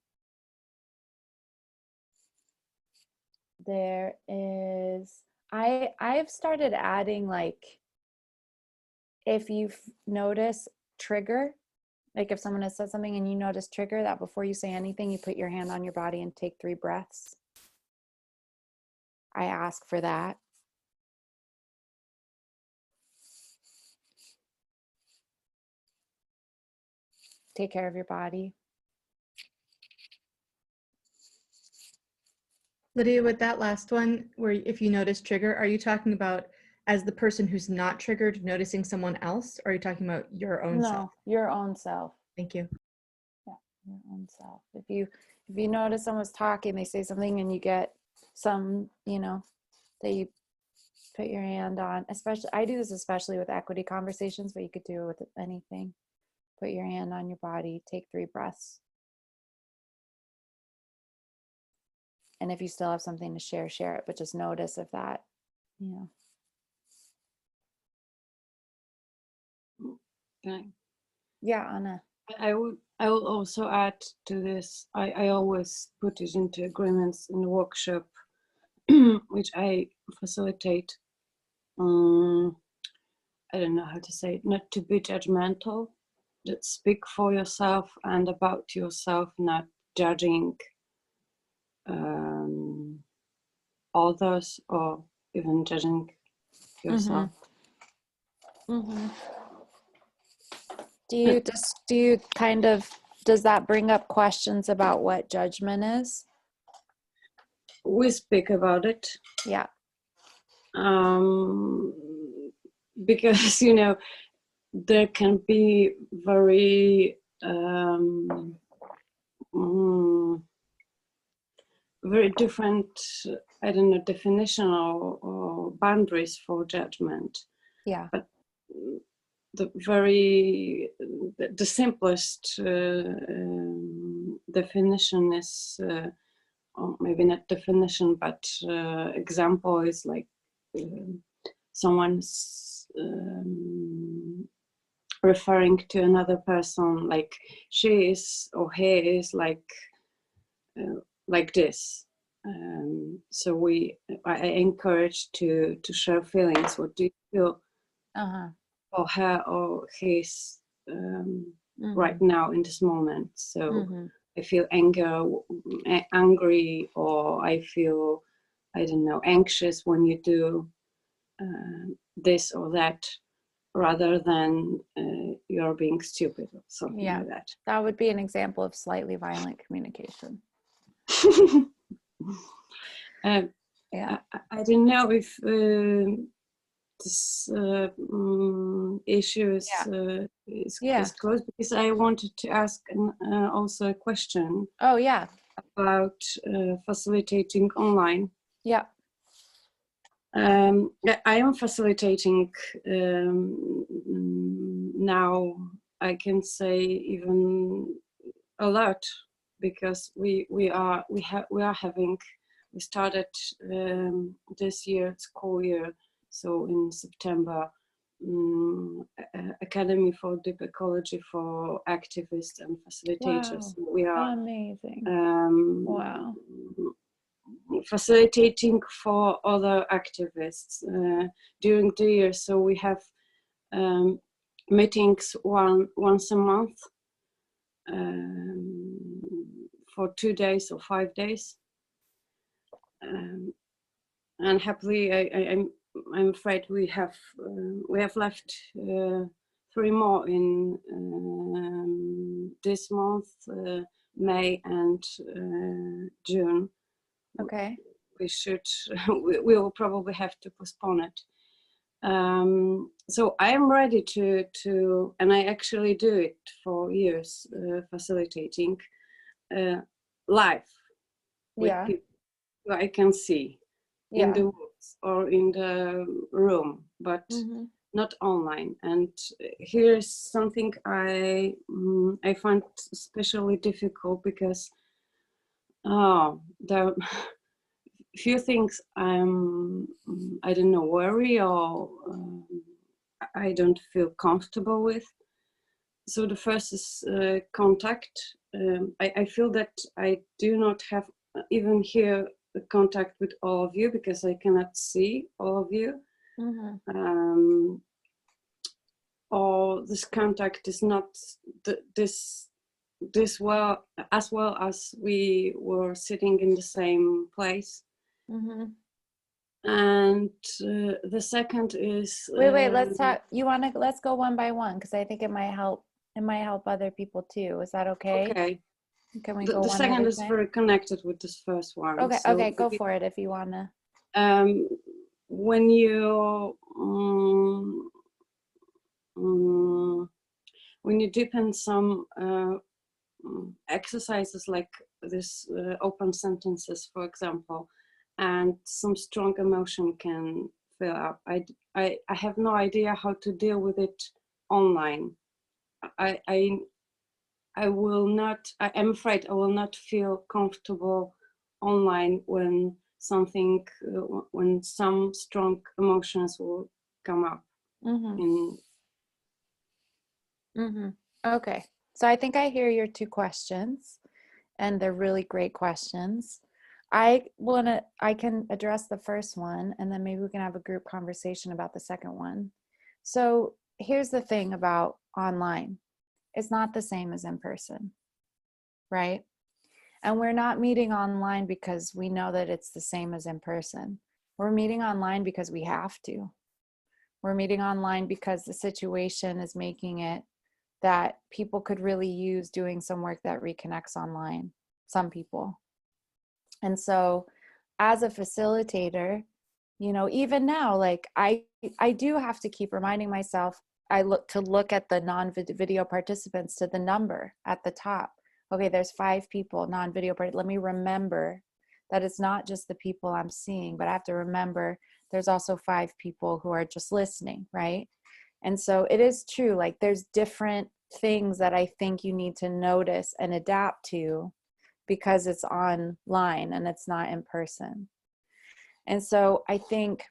There is, I've started adding, like, if you notice trigger, like if someone has said something and you notice trigger, that before you say anything, you put your hand on your body and take 3 breaths. I ask for that. Take care of your body. Lydia, with that last one, where if you notice trigger, are you talking about as the person who's not triggered noticing someone else, or are you talking about your own self? No, your own self. Thank you. Yeah, your own self. If you notice someone's talking, they say something and you get some, you know, that you put your hand on, especially, I do this especially with equity conversations, but you could do it with anything. Put your hand on your body, take 3 breaths. And if you still have something to share, share it, but just notice if that, you know. Okay. Yeah, Anna. I will also add to this. I always put it into agreements in the workshop, which I facilitate. I don't know how to say it. Not to be judgmental. Just speak for yourself and about yourself, not judging others or even judging yourself. Mm-hmm. Do you kind of, does that bring up questions about what judgment is? We speak about it. Yeah. Because, you know, there can be very very different, I don't know, definition or boundaries for judgment. Yeah. But the simplest definition is or maybe not definition, but example is like someone's referring to another person like she is or he is like this. So I encourage to share feelings. What do you feel for her or his right now in this moment? So I feel angry, or I feel, I don't know, anxious when you do this or that, rather than you're being stupid or something like that. That would be an example of slightly violent communication. I don't know if this issue is closed, because I wanted to ask also a question. Oh yeah. About facilitating online. Yeah. I am facilitating now, I can say even a lot, because we started this year, school year, so in September, Academy for Deep Ecology for activists and facilitators. Wow. We are amazing. Wow. Facilitating for other activists during the year. So we have meetings once a month for 2 days or 5 days. And happily, I'm afraid we have left 3 more in this month, May and June. Okay. We will probably have to postpone it. So I am ready to, and I actually do it for years, facilitating live with people who I can see in the woods or in the room, but not online. And here's something I find especially difficult, because there are few things I don't know, worry or I don't feel comfortable with. So the first is contact. I feel that I do not have even here the contact with all of you, because I cannot see all of you. Or this contact is not this well as we were sitting in the same place. And the second is wait, let's talk. Let's go one by one, because I think it might help other people too. Is that okay? Okay. Can we go the one second at a is time? very connected with this first one. Okay, So okay, go for it if you wanna. When you deepen some exercises like this open sentences, for example, and some strong emotion can fill up, I have no idea how to deal with it online. I'm afraid I will not feel comfortable online when some strong emotions will come up. Okay, so I think I hear your 2 questions, and they're really great questions. I can address the first one, and then maybe we can have a group conversation about the second one. So here's the thing about online. It's not the same as in person, right? And we're not meeting online because we know that it's the same as in person. We're meeting online because we have to. We're meeting online because the situation is making it that people could really use doing some work that reconnects online, some people. And so as a facilitator, even now, like I do have to keep reminding myself, I look at the non-video participants, to the number at the top. Okay, there's 5 people, non-video participants. Let me remember that it's not just the people I'm seeing, but I have to remember there's also 5 people who are just listening, right? And so it is true, like there's different things that I think you need to notice and adapt to because it's online and it's not in person. And so I think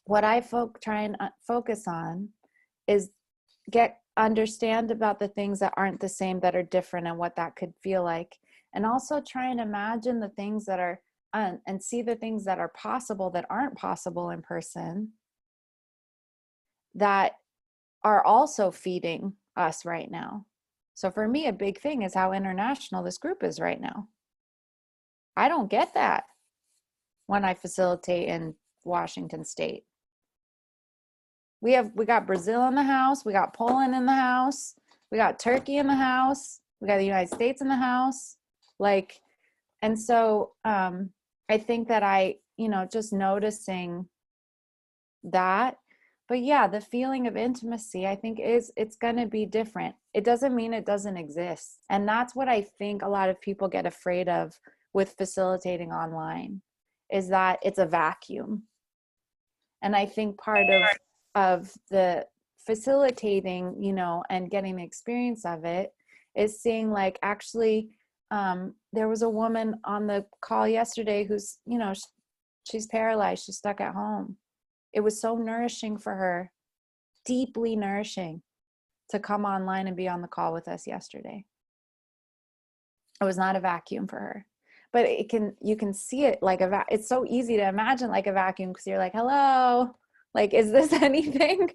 what I try and focus on is understand about the things that aren't the same, that are different, and what that could feel like. And also try and imagine the things that are, and see the things that are possible that aren't possible in person, that are also feeding us right now. So for me, a big thing is how international this group is right now. I don't get that when I facilitate in Washington State. We got Brazil in the house, we got Poland in the house, we got Turkey in the house, we got the United States in the house. Like, and so I think that just noticing that. But yeah, the feeling of intimacy, I think it's going to be different. It doesn't mean it doesn't exist. And that's what I think a lot of people get afraid of with facilitating online, is that it's a vacuum. And I think part of the facilitating, and getting the experience of it is seeing, like, actually, there was a woman on the call yesterday who's, she's paralyzed, she's stuck at home. It was so nourishing for her, deeply nourishing, to come online and be on the call with us yesterday. It was not a vacuum for her, but you can see it like it's so easy to imagine like a vacuum, because you're like, hello, like, is this anything?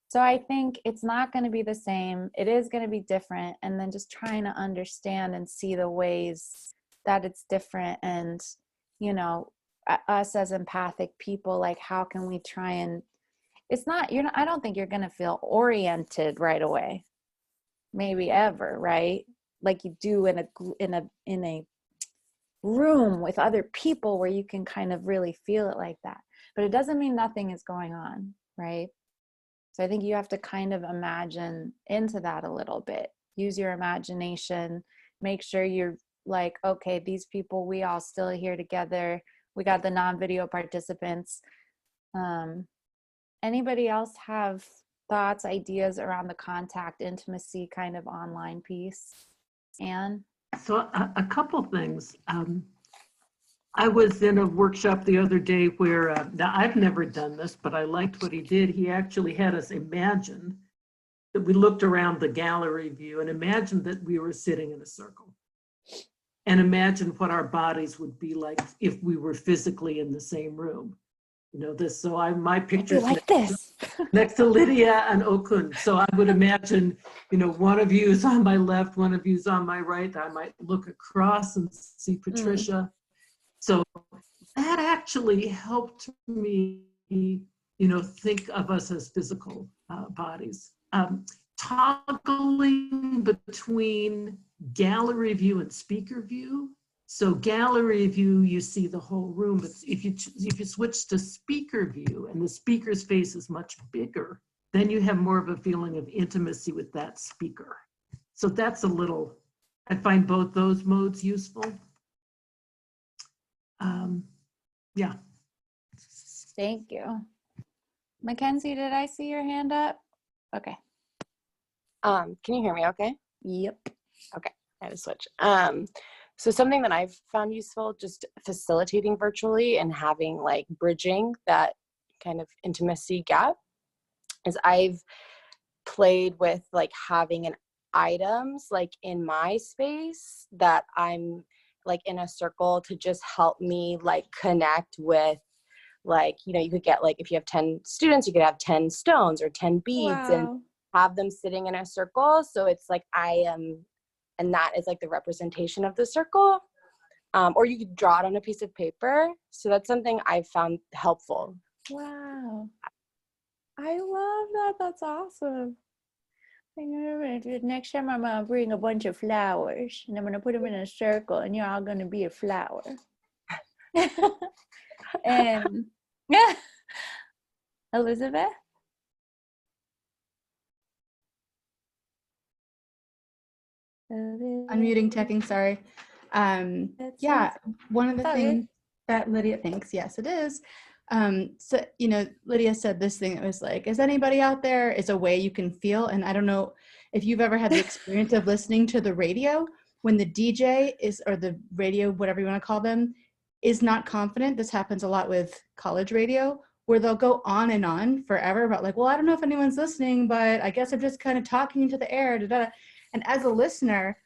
So I think it's not going to be the same. It is going to be different. And then just trying to understand and see the ways that it's different. And, us as empathic people, like, how can we try and, it's not, I don't think you're going to feel oriented right away, maybe ever, right? Like you do in a room with other people where you can kind of really feel it like that. But it doesn't mean nothing is going on, right? So I think you have to kind of imagine into that a little bit. Use your imagination. Make sure you're like, okay, these people, we all still here together. We got the non-video participants. Anybody else have thoughts, ideas around the contact intimacy kind of online piece? Anne? So a couple things. I was in a workshop the other day where, now I've never done this, but I liked what he did. He actually had us imagine that we looked around the gallery view and imagined that we were sitting in a circle. And imagine what our bodies would be like if we were physically in the same room. My picture's like this next to Lydia and Okan. So I would imagine, one of you is on my left, one of you is on my right. I might look across and see Patricia. So that actually helped me, think of us as physical bodies. Toggling between gallery view and speaker view. So gallery view, you see the whole room, but if you switch to speaker view and the speaker's face is much bigger, then you have more of a feeling of intimacy with that speaker. So that's I find both those modes useful. Yeah. Thank you. Mackenzie, did I see your hand up? Okay. Can you hear me okay? Yep. Okay, I had to switch. So something that I've found useful, just facilitating virtually and having like bridging that kind of intimacy gap, is I've played with like having items like in my space that I'm like in a circle to just help me like connect with, like, you could get, like, if you have 10 students, you could have 10 stones or 10 beads. Wow. And have them sitting in a circle. So it's like I am, and that is like the representation of the circle. Or you could draw it on a piece of paper. So that's something I've found helpful. Wow. I love that. That's awesome. Next time I'm going to bring a bunch of flowers and I'm going to put them in a circle and you're all going to be a flower. And yeah, Elizabeth? Unmuting, checking, sorry. Yeah, one of the things that Lydia thinks, yes, it is. So, Lydia said this thing that was like, is anybody out there? Is a way you can feel. And I don't know if you've ever had the experience of listening to the radio when the DJ is, or the radio, whatever you want to call them, is not confident. This happens a lot with college radio, where they'll go on and on forever about like, well, I don't know if anyone's listening, but I guess I'm just kind of talking into the air. Da, da. And as a listener,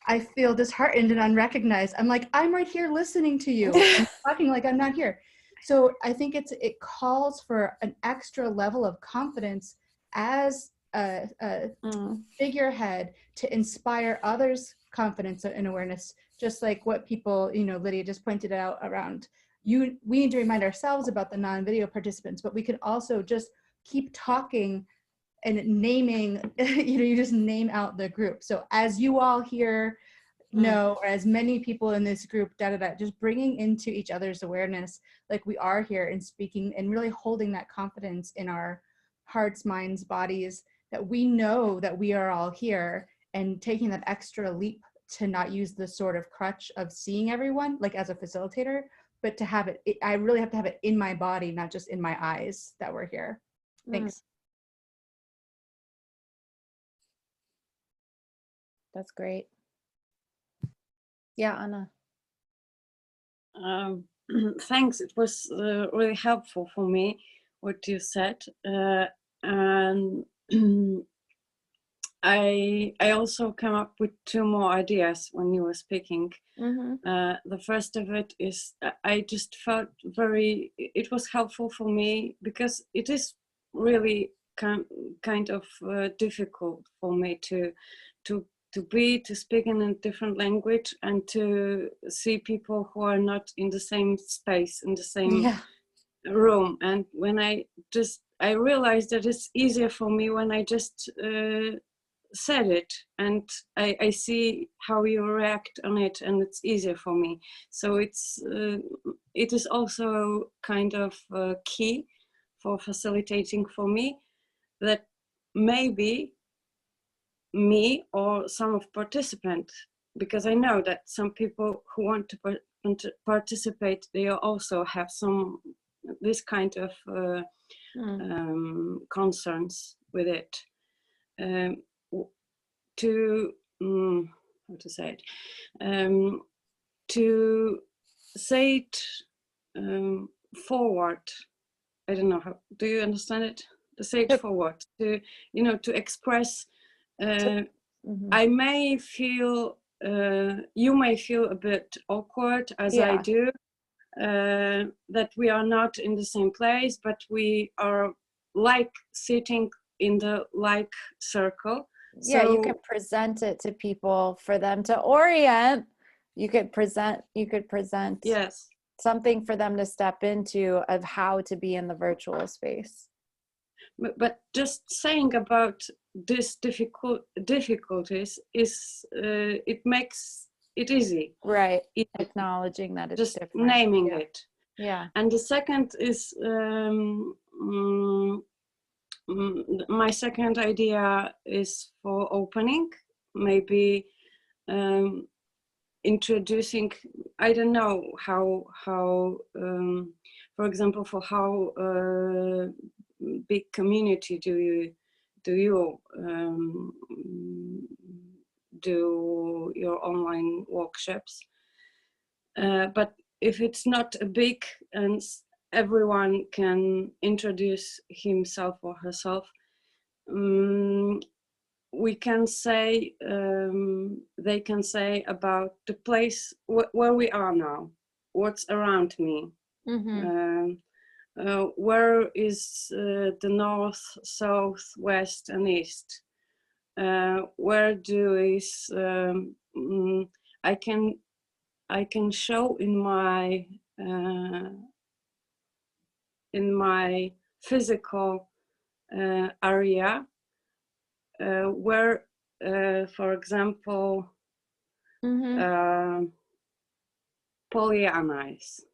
I feel disheartened and unrecognized. I'm like, I'm right here listening to you and talking like I'm not here. So I think it calls for an extra level of confidence as a figurehead to inspire others' confidence and awareness, just like what people, Lydia just pointed out around we need to remind ourselves about the non-video participants, but we can also just keep talking and naming, you just name out the group. So as you all here know, or as many people in this group, just bringing into each other's awareness, like we are here and speaking and really holding that confidence in our hearts, minds, bodies, that we know that we are all here, and taking that extra leap to not use the sort of crutch of seeing everyone, like as a facilitator, but to have it, I really have to have it in my body, not just in my eyes, that we're here. Thanks. That's great. Yeah, Anna. Thanks. It was really helpful for me what you said, and I also came up with two more ideas when you were speaking. The first of it is I just felt it was helpful for me because it is really kind of difficult for me to speak in a different language and to see people who are not in the same space, in the same room. And when I realized that it's easier for me when I just said it, and I see how you react on it, and it's easier for me. So it is also kind of key for facilitating for me, that maybe me or some of participants, because I know that some people who want to participate, they also have this kind of concerns with it. How to say it? To say it forward. I don't know how. Do you understand it? To say it forward. To express. I may feel. You may feel a bit awkward, as I do. That we are not in the same place, but we are like sitting in the like circle. Yeah, so you can present it to people for them to orient. You could present yes, something for them to step into of how to be in the virtual space. But just saying about this difficulties is it makes it easy. Right. Acknowledging that it's just different. Naming it. Yeah. And the second is my second idea is for opening, maybe introducing, I don't know how for example, for how big community do you do your online workshops, but if it's not a big and everyone can introduce himself or herself, we can say, they can say about the place where we are now, what's around me, where is the north, south, west, and east, where is I can show in my physical area where, for example, Pollyanna is.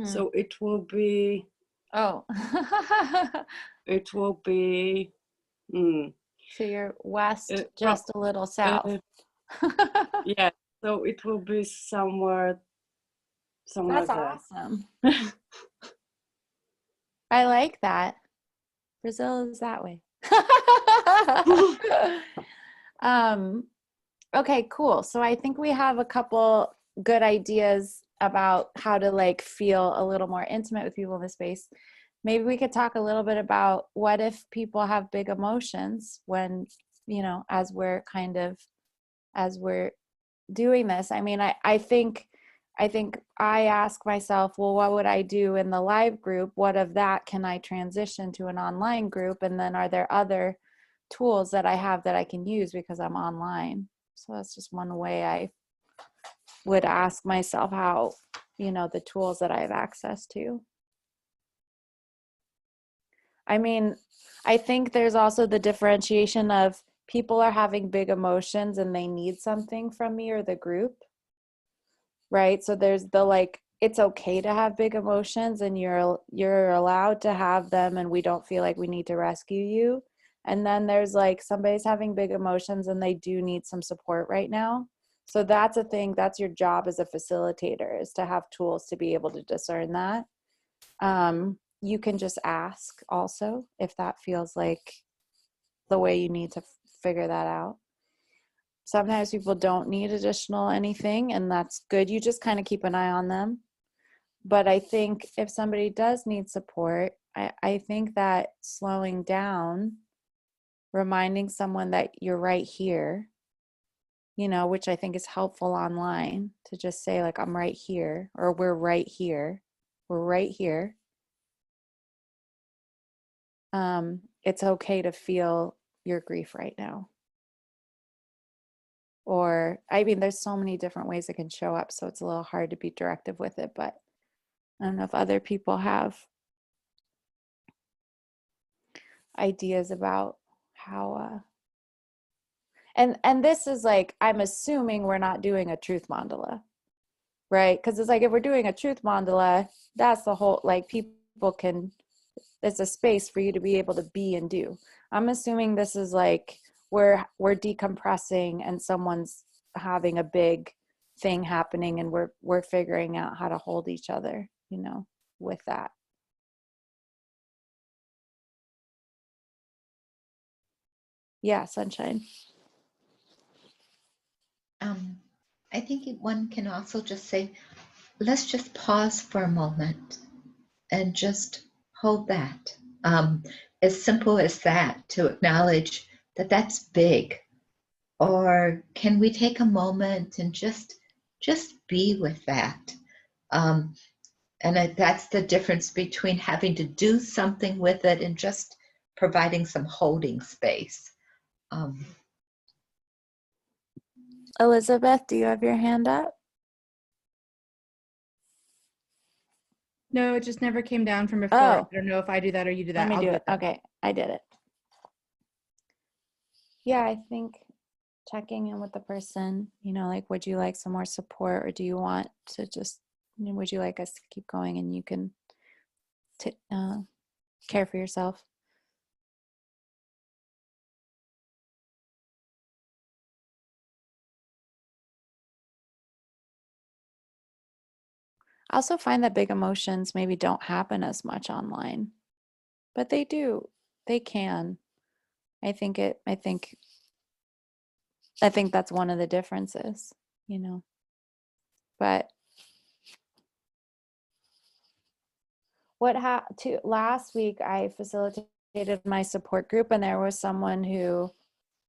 So it will be. Oh. It will be. So you're west, just a little south. Yeah. So it will be somewhere. That's there. Awesome. I like that. Brazil is that way. Okay, cool. So I think we have a couple good ideas about how to like feel a little more intimate with people in the space. Maybe we could talk a little bit about what if people have big emotions when, you know, as we're doing this. I mean, I think I ask myself, well, what would I do in the live group? What of that can I transition to an online group? And then are there other tools that I have that I can use because I'm online? So that's just one way I would ask myself how, you know, the tools that I have access to. I mean, I think there's also the differentiation of people are having big emotions and they need something from me or the group, right? So there's the like, it's okay to have big emotions and you're allowed to have them and we don't feel like we need to rescue you. And then there's like somebody's having big emotions and they do need some support right now. So that's a thing, that's your job as a facilitator, is to have tools to be able to discern that. You can just ask also if that feels like the way you need to figure that out. Sometimes people don't need additional anything, and that's good. You just kind of keep an eye on them. But I think if somebody does need support, I think that slowing down, reminding someone that you're right here, you know, which I think is helpful online, to just say like, I'm right here, or we're right here. We're right here. It's okay to feel your grief right now. Or, I mean, there's so many different ways it can show up, so it's a little hard to be directive with it, but I don't know if other people have ideas about how, and this is like, I'm assuming we're not doing a truth mandala, right? Because it's like, if we're doing a truth mandala, that's the whole, like, people can, it's a space for you to be able to be and do. I'm assuming this is like, we're decompressing and someone's having a big thing happening and we're figuring out how to hold each other, you know, with that. Yeah, Sunshine. I think one can also just say, let's just pause for a moment and just hold that. As simple as that, to acknowledge that that's big. Or can we take a moment and just be with that? And that's the difference between having to do something with it and just providing some holding space. Elizabeth, do you have your hand up? No, it just never came down from before. Oh. I don't know if I do that or you do that. Let me I'll do it. then. Okay, I did it. Yeah, I think checking in with the person, you know, like, would you like some more support, or do you want to just, you know, would you like us to keep going and you can care for yourself? I also find that big emotions maybe don't happen as much online, but they do. They can. I think that's one of the differences, you know. But last week I facilitated my support group, and there was someone who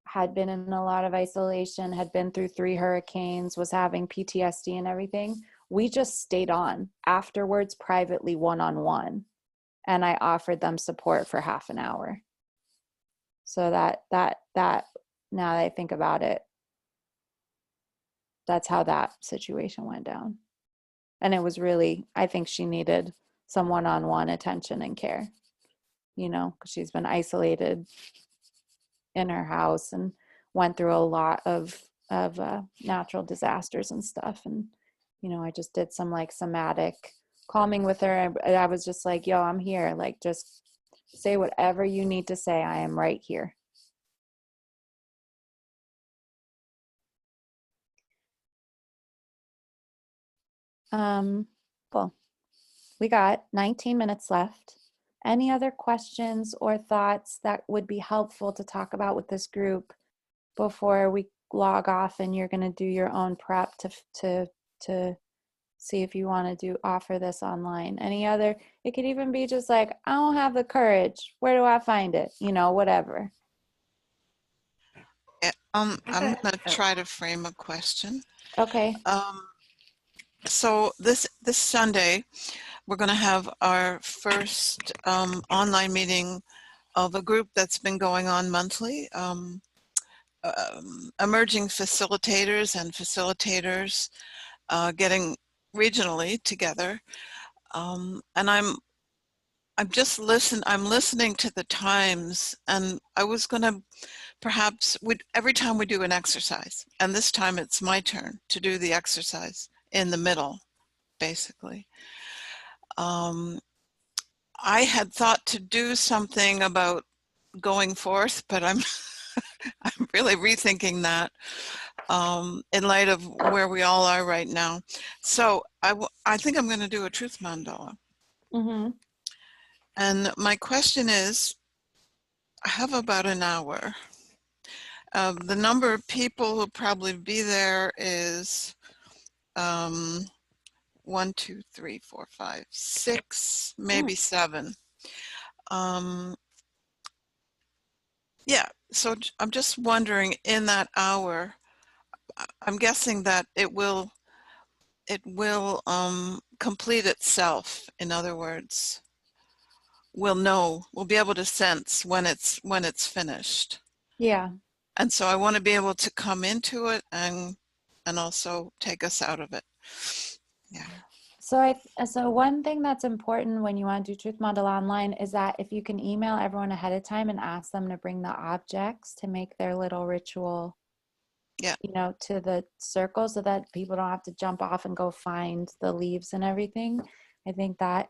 had been in a lot of isolation, had been through 3 hurricanes, was having PTSD and everything. We just stayed on afterwards, privately, one-on-one, and I offered them support for half an hour. So that now that I think about it, that's how that situation went down. And it was really, I think she needed some one-on-one attention and care, you know, because she's been isolated in her house and went through a lot of natural disasters and stuff. And, you know, I just did some like somatic calming with her. And I was just like, yo, I'm here. Like, just say whatever you need to say. I am right here. Well, we got 19 minutes left. Any other questions or thoughts that would be helpful to talk about with this group before we log off and you're going to do your own prep to see if you want to offer this online. Any other, it could even be just like, I don't have the courage. Where do I find it? You know, whatever. I'm going to try to frame a question. Okay. So this Sunday, we're going to have our first online meeting of a group that's been going on monthly, emerging facilitators and facilitators getting regionally together. And I'm listening to the times, and I was going to perhaps, every time we do an exercise, and this time it's my turn to do the exercise in the middle, basically. I had thought to do something about going forth, but I'm I'm really rethinking that in light of where we all are right now. So I think I'm going to do a truth mandala. Mm-hmm. And my question is, I have about an hour. The number of people who'll probably be there is 1, 2, 3, 4, 5, 6, maybe 7. Yeah, so I'm just wondering, in that hour, I'm guessing that it will complete itself. In other words, we'll be able to sense when it's finished. Yeah. And so I want to be able to come into it and also take us out of it. Yeah. So one thing that's important when you want to do Truth Mandala online is that if you can email everyone ahead of time and ask them to bring the objects to make their little ritual, you know, to the circle, so that people don't have to jump off and go find the leaves and everything. I think that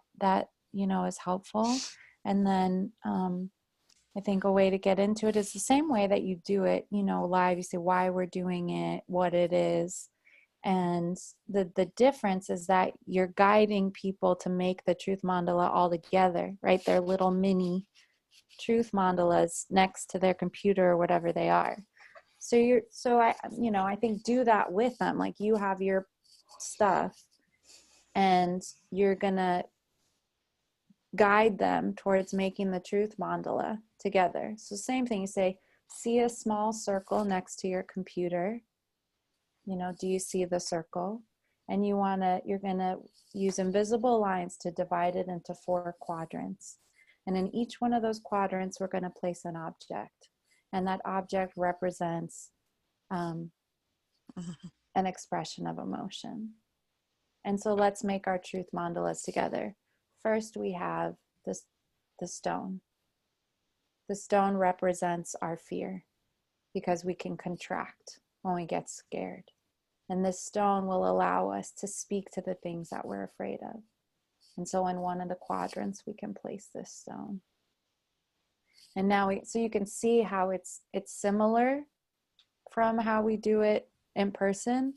you know, is helpful. And then I think a way to get into it is the same way that you do it, you know, live. You say why we're doing it, what it is. And the difference is that you're guiding people to make the truth mandala all together, right? Their little mini truth mandalas next to their computer or whatever they are. So I think do that with them. Like, you have your stuff and you're gonna guide them towards making the truth mandala together. So same thing, you say, see a small circle next to your computer. You know, do you see the circle? And you're going to use invisible lines to divide it into 4 quadrants. And in each one of those quadrants, we're going to place an object. And that object represents an expression of emotion. And so let's make our truth mandalas together. First, we have the stone. The stone represents our fear, because we can contract when we get scared. And this stone will allow us to speak to the things that we're afraid of. And so in one of the quadrants, we can place this stone. And now so you can see how it's similar from how we do it in person,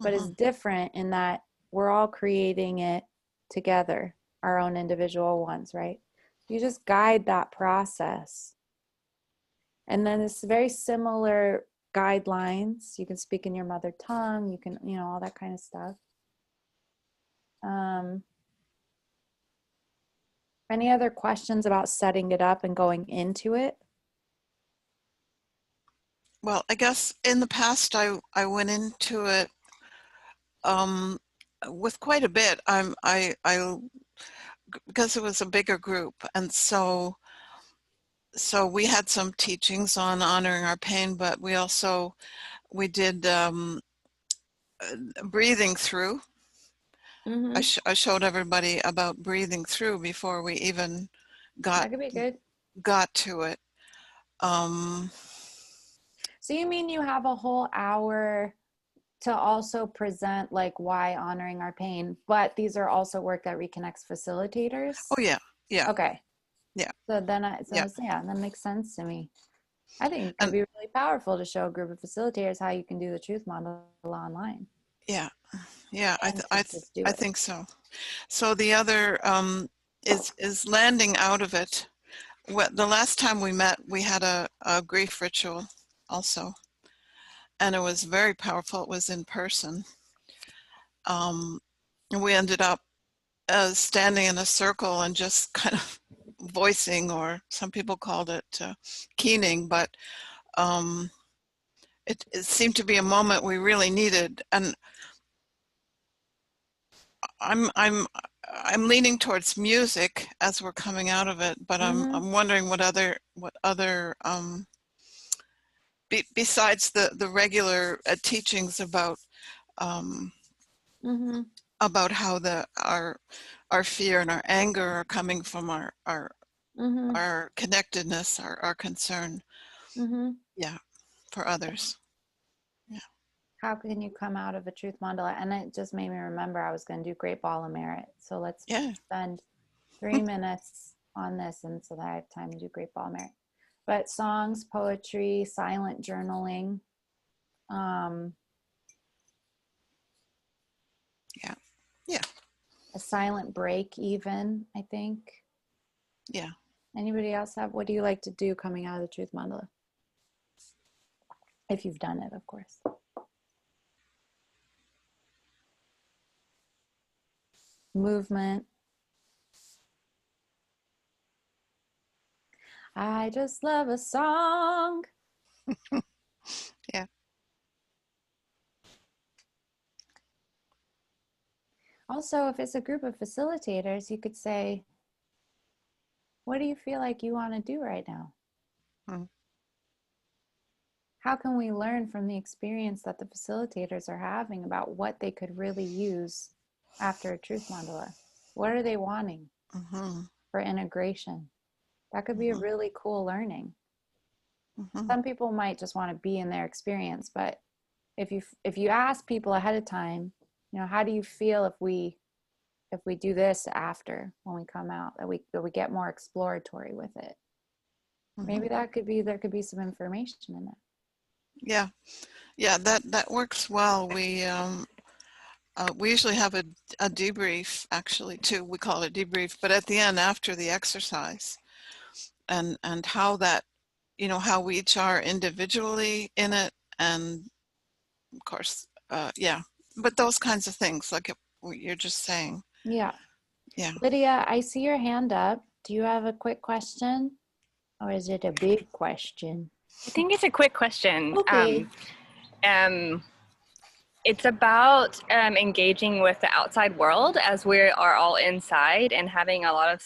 but it's different in that we're all creating it together, our own individual ones, right? You just guide that process. And then it's very similar guidelines. You can speak in your mother tongue, you can, you know, all that kind of stuff. Any other questions about setting it up and going into it? Well, I guess in the past I went into it with quite a bit. I because it was a bigger group, and so we had some teachings on honoring our pain, but we did breathing through. I showed everybody about breathing through before we even got to it. So you mean you have a whole hour to also present like why honoring our pain, but these are also work that reconnects facilitators? Oh yeah. Okay. Yeah. So then that makes sense to me. I think it could be really powerful to show a group of facilitators how you can do the truth mandala online. Yeah, I think so. So the other is landing out of it. The last time we met, we had a grief ritual also, and it was very powerful. It was in person. And we ended up standing in a circle and just kind of voicing, or some people called it keening, but it seemed to be a moment we really needed. And I'm leaning towards music as we're coming out of it, but I'm wondering what other besides the regular teachings about about how our fear and our anger are coming from our connectedness, our concern. Yeah, for others. Yeah. How can you come out of a truth mandala? And it just made me remember I was going to do Great Ball of Merit. So let's spend 3 minutes on this, and so that I have time to do Great Ball of Merit. But songs, poetry, silent journaling. Yeah. A silent break, even, I think. Yeah. Anybody else have, what do you like to do coming out of the truth mandala? If you've done it, of course. Movement. I just love a song. Yeah. Also, if it's a group of facilitators, you could say, what do you feel like you want to do right now? How can we learn from the experience that the facilitators are having about what they could really use after a truth mandala? What are they wanting for integration? That could be a really cool learning. Some people might just want to be in their experience, but if you ask people ahead of time, you know, how do you feel if we do this after, when we come out, that we get more exploratory with it? Maybe there could be some information in it. Yeah, that works well. We usually have a debrief, actually, too. We call it a debrief, but at the end, after the exercise, and how that, you know, how we each are individually in it, and of course, but those kinds of things, like what you're just saying. Yeah. Yeah. Lydia, I see your hand up. Do you have a quick question, or is it a big question? I think it's a quick question. Okay. It's about engaging with the outside world as we are all inside, and having a lot of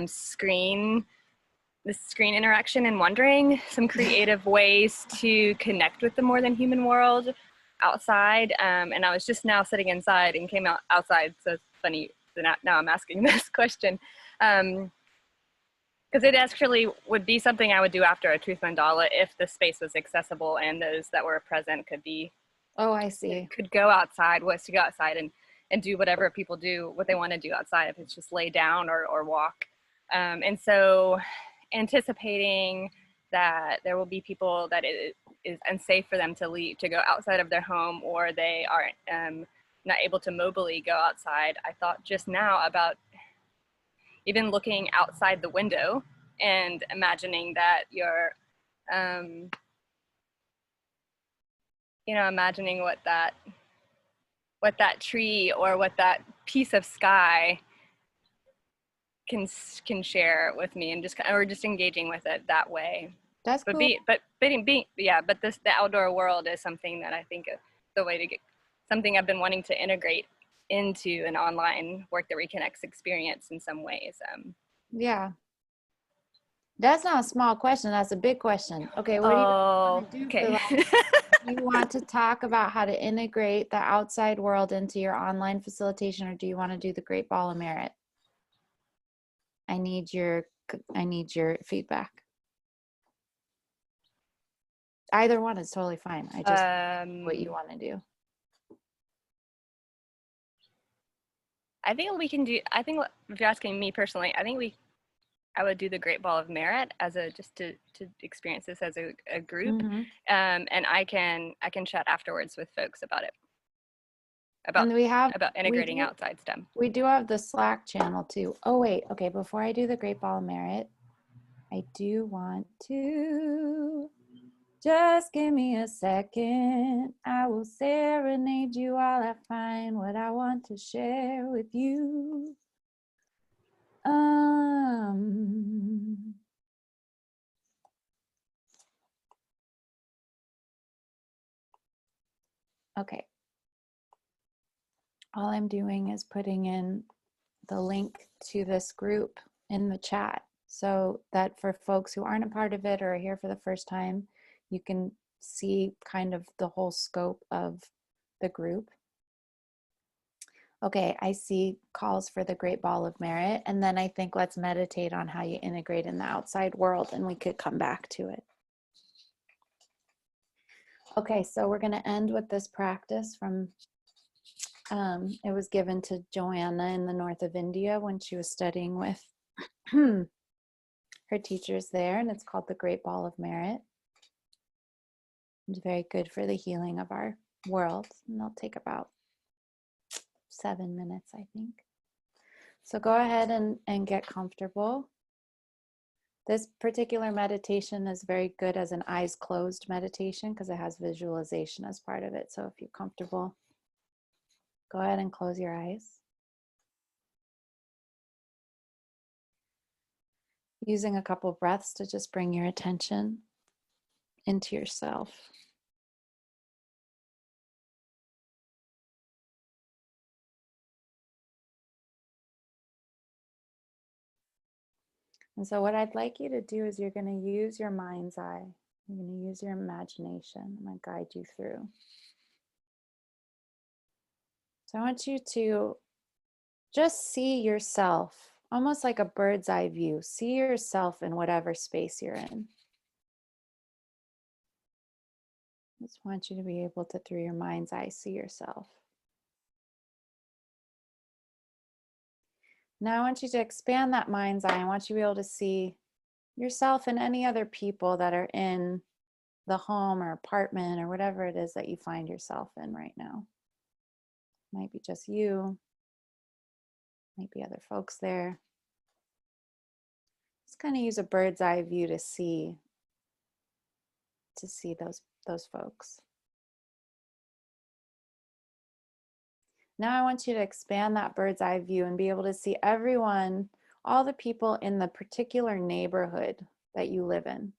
screen interaction, and wondering some creative ways to connect with the more than human world outside. And I was just now sitting inside and came outside, so it's funny that now I'm asking this question. Because it actually would be something I would do after a truth mandala if the space was accessible and those that were present could be. Oh, I see. Could go outside, was to go outside and do whatever people do, what they want to do outside, if it's just lay down or walk. And so anticipating that there will be people that it is unsafe for them to leave, to go outside of their home, or they are not able to mobily go outside. I thought just now about even looking outside the window and imagining that you're, imagining what that tree or what that piece of sky can share with me, and just engaging with it that way. That's cool. But the outdoor world is something that I think is the way to get, something I've been wanting to integrate into an online Work That Reconnects experience in some ways. Yeah. That's not a small question. That's a big question. Okay. What do you want to do for that? Do you want to talk about how to integrate the outside world into your online facilitation, or do you want to do the Great Ball of Merit? I need your feedback. Either one is totally fine. I just what you want to do. I think if you're asking me personally, I would do the Great Ball of Merit as just to experience this as a group. And I can chat afterwards with folks about it. About integrating outside STEM. We do have the Slack channel too. Oh wait, okay, before I do the Great Ball of Merit, I do want to Just give me a second. I will serenade you while I find what I want to share with you. Okay. All I'm doing is putting in the link to this group in the chat so that for folks who aren't a part of it or are here for the first time, you can see kind of the whole scope of the group. Okay, I see calls for the Great Ball of Merit, and then I think let's meditate on how you integrate in the outside world, and we could come back to it. Okay, so we're going to end with this practice from, it was given to Joanna in the north of India when she was studying with her teachers there, and it's called the Great Ball of Merit. It's very good for the healing of our world, and it'll take about 7 minutes, I think. So go ahead and get comfortable. This particular meditation is very good as an eyes closed meditation because it has visualization as part of it. So if you're comfortable, go ahead and close your eyes. Using a couple breaths to just bring your attention into yourself. And so what I'd like you to do is you're going to use your mind's eye. You're going to use your imagination. I'm going to guide you through. So I want you to just see yourself, almost like a bird's eye view. See yourself in whatever space you're in. I just want you to be able to, through your mind's eye, see yourself. Now I want you to expand that mind's eye. I want you to be able to see yourself and any other people that are in the home or apartment or whatever it is that you find yourself in right now. Might be just you, might be other folks there. Just kind of use a bird's eye view to see those folks. Now I want you to expand that bird's eye view and be able to see everyone, all the people in the particular neighborhood that you live in.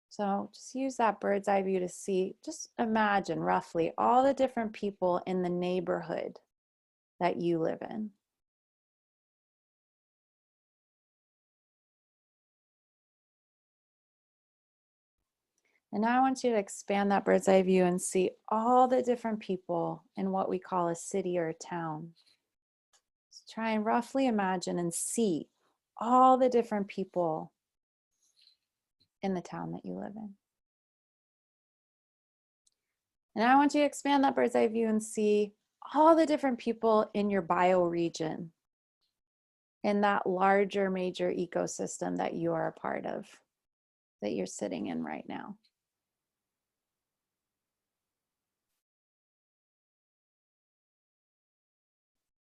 So just use that bird's eye view to see, just imagine roughly all the different people in the neighborhood that you live in. And now I want you to expand that bird's eye view and see all the different people in what we call a city or a town. Just try and roughly imagine and see all the different people in the town that you live in. And I want you to expand that bird's eye view and see all the different people in your bioregion, in that larger major ecosystem that you are a part of, that you're sitting in right now.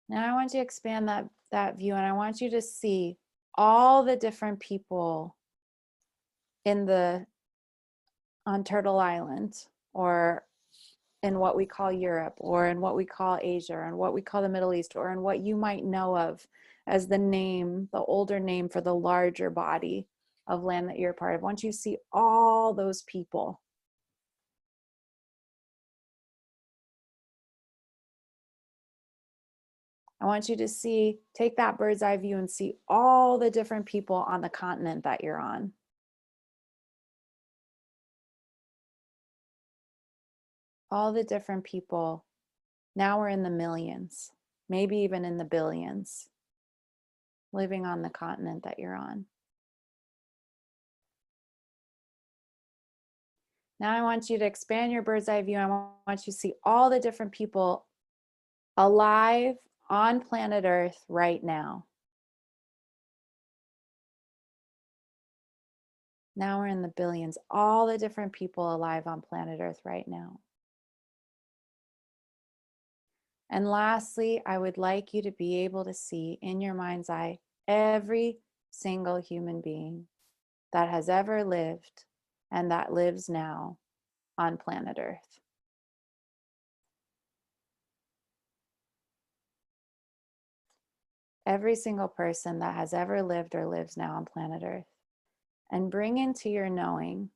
Now I want you to expand that view, and I want you to see all the different people on Turtle Island, or in what we call Europe, or in what we call Asia, or in what we call the Middle East, or in what you might know of as the older name for the larger body of land that you're a part of. I want you to see all those people. I want you to take that bird's eye view and see all the different people on the continent that you're on. All the different people. Now we're in the millions, maybe even in the billions, living on the continent that you're on. Now I want you to expand your bird's eye view. I want you to see all the different people alive on planet Earth right now. Now we're in the billions, all the different people alive on planet Earth right now. And lastly, I would like you to be able to see in your mind's eye every single human being that has ever lived and that lives now on planet Earth. Every single person that has ever lived or lives now on planet Earth. And bring into your knowing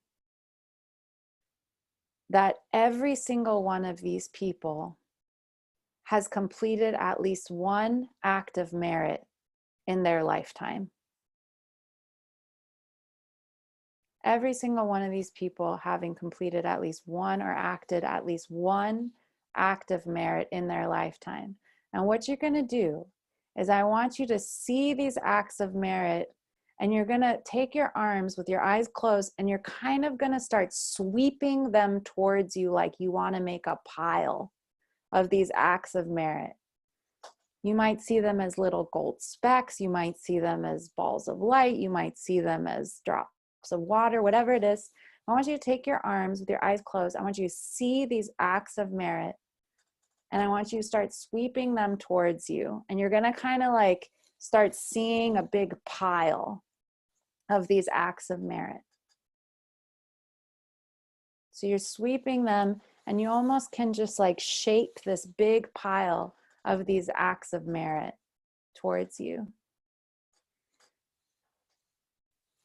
that every single one of these people has completed at least one act of merit in their lifetime. Every single one of these people having completed at least one or acted at least one act of merit in their lifetime. And what you're going to do is I want you to see these acts of merit, and you're going to take your arms with your eyes closed, and you're kind of going to start sweeping them towards you like you want to make a pile of these acts of merit. You might see them as little gold specks. You might see them as balls of light. You might see them as drops of water, whatever it is. I want you to take your arms with your eyes closed. I want you to see these acts of merit, and I want you to start sweeping them towards you. And you're going to kind of like start seeing a big pile of these acts of merit. So you're sweeping them, and you almost can just like shape this big pile of these acts of merit towards you.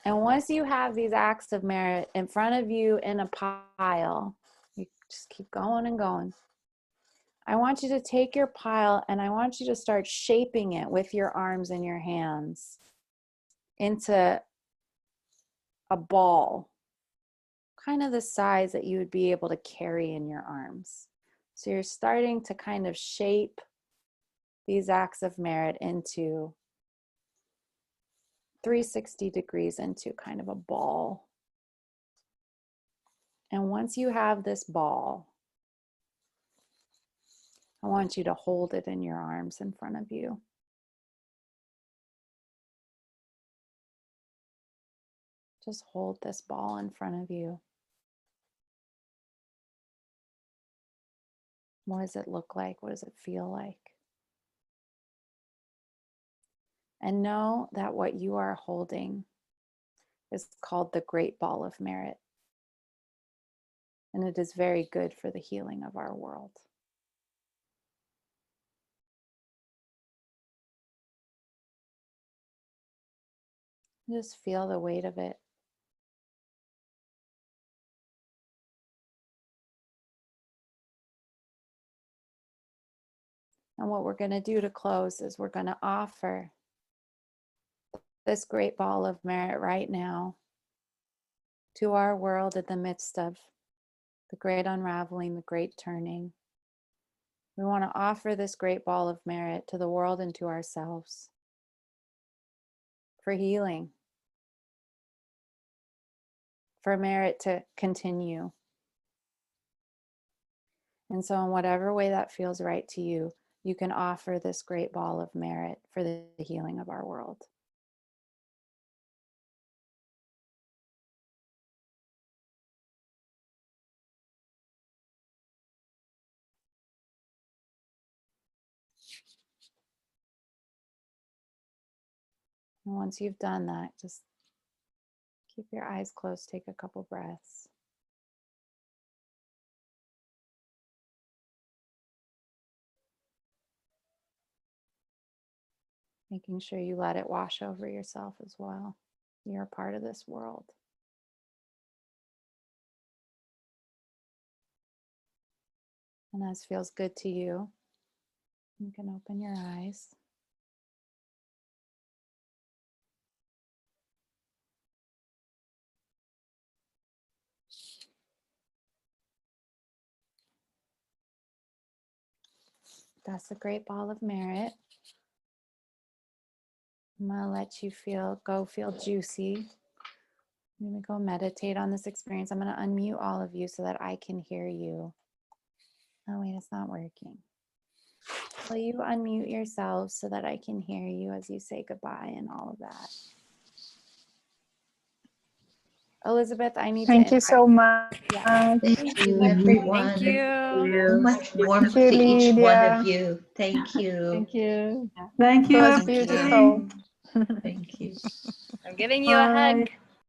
And once you have these acts of merit in front of you in a pile, you just keep going and going. I want you to take your pile, and I want you to start shaping it with your arms and your hands into a ball, kind of the size that you would be able to carry in your arms. So you're starting to kind of shape these acts of merit into 360 degrees into kind of a ball. And once you have this ball, I want you to hold it in your arms in front of you. Just hold this ball in front of you. What does it look like? What does it feel like? And know that what you are holding is called the Great Ball of Merit. And it is very good for the healing of our world. Just feel the weight of it. And what we're going to do to close is we're going to offer this great ball of merit right now to our world in the midst of the great unraveling, the great turning. We want to offer this great ball of merit to the world and to ourselves for healing, for merit to continue. And so in whatever way that feels right to you, you can offer this great ball of merit for the healing of our world. And once you've done that, just keep your eyes closed, take a couple breaths. Making sure you let it wash over yourself as well. You're a part of this world. And as feels good to you, you can open your eyes. That's a great ball of merit. I'm going to let you feel juicy. I'm going to go meditate on this experience. I'm going to unmute all of you so that I can hear you. Oh, wait, it's not working. Will you unmute yourselves so that I can hear you as you say goodbye and all of that? Elizabeth, I need to Thank you so much. Yeah. Thank you, everyone. Thank you. So much warmth Thank to you, each one Lydia. of you. Thank you. Thank you. Thank It you, was everybody. beautiful. Thank you. I'm giving you a hug.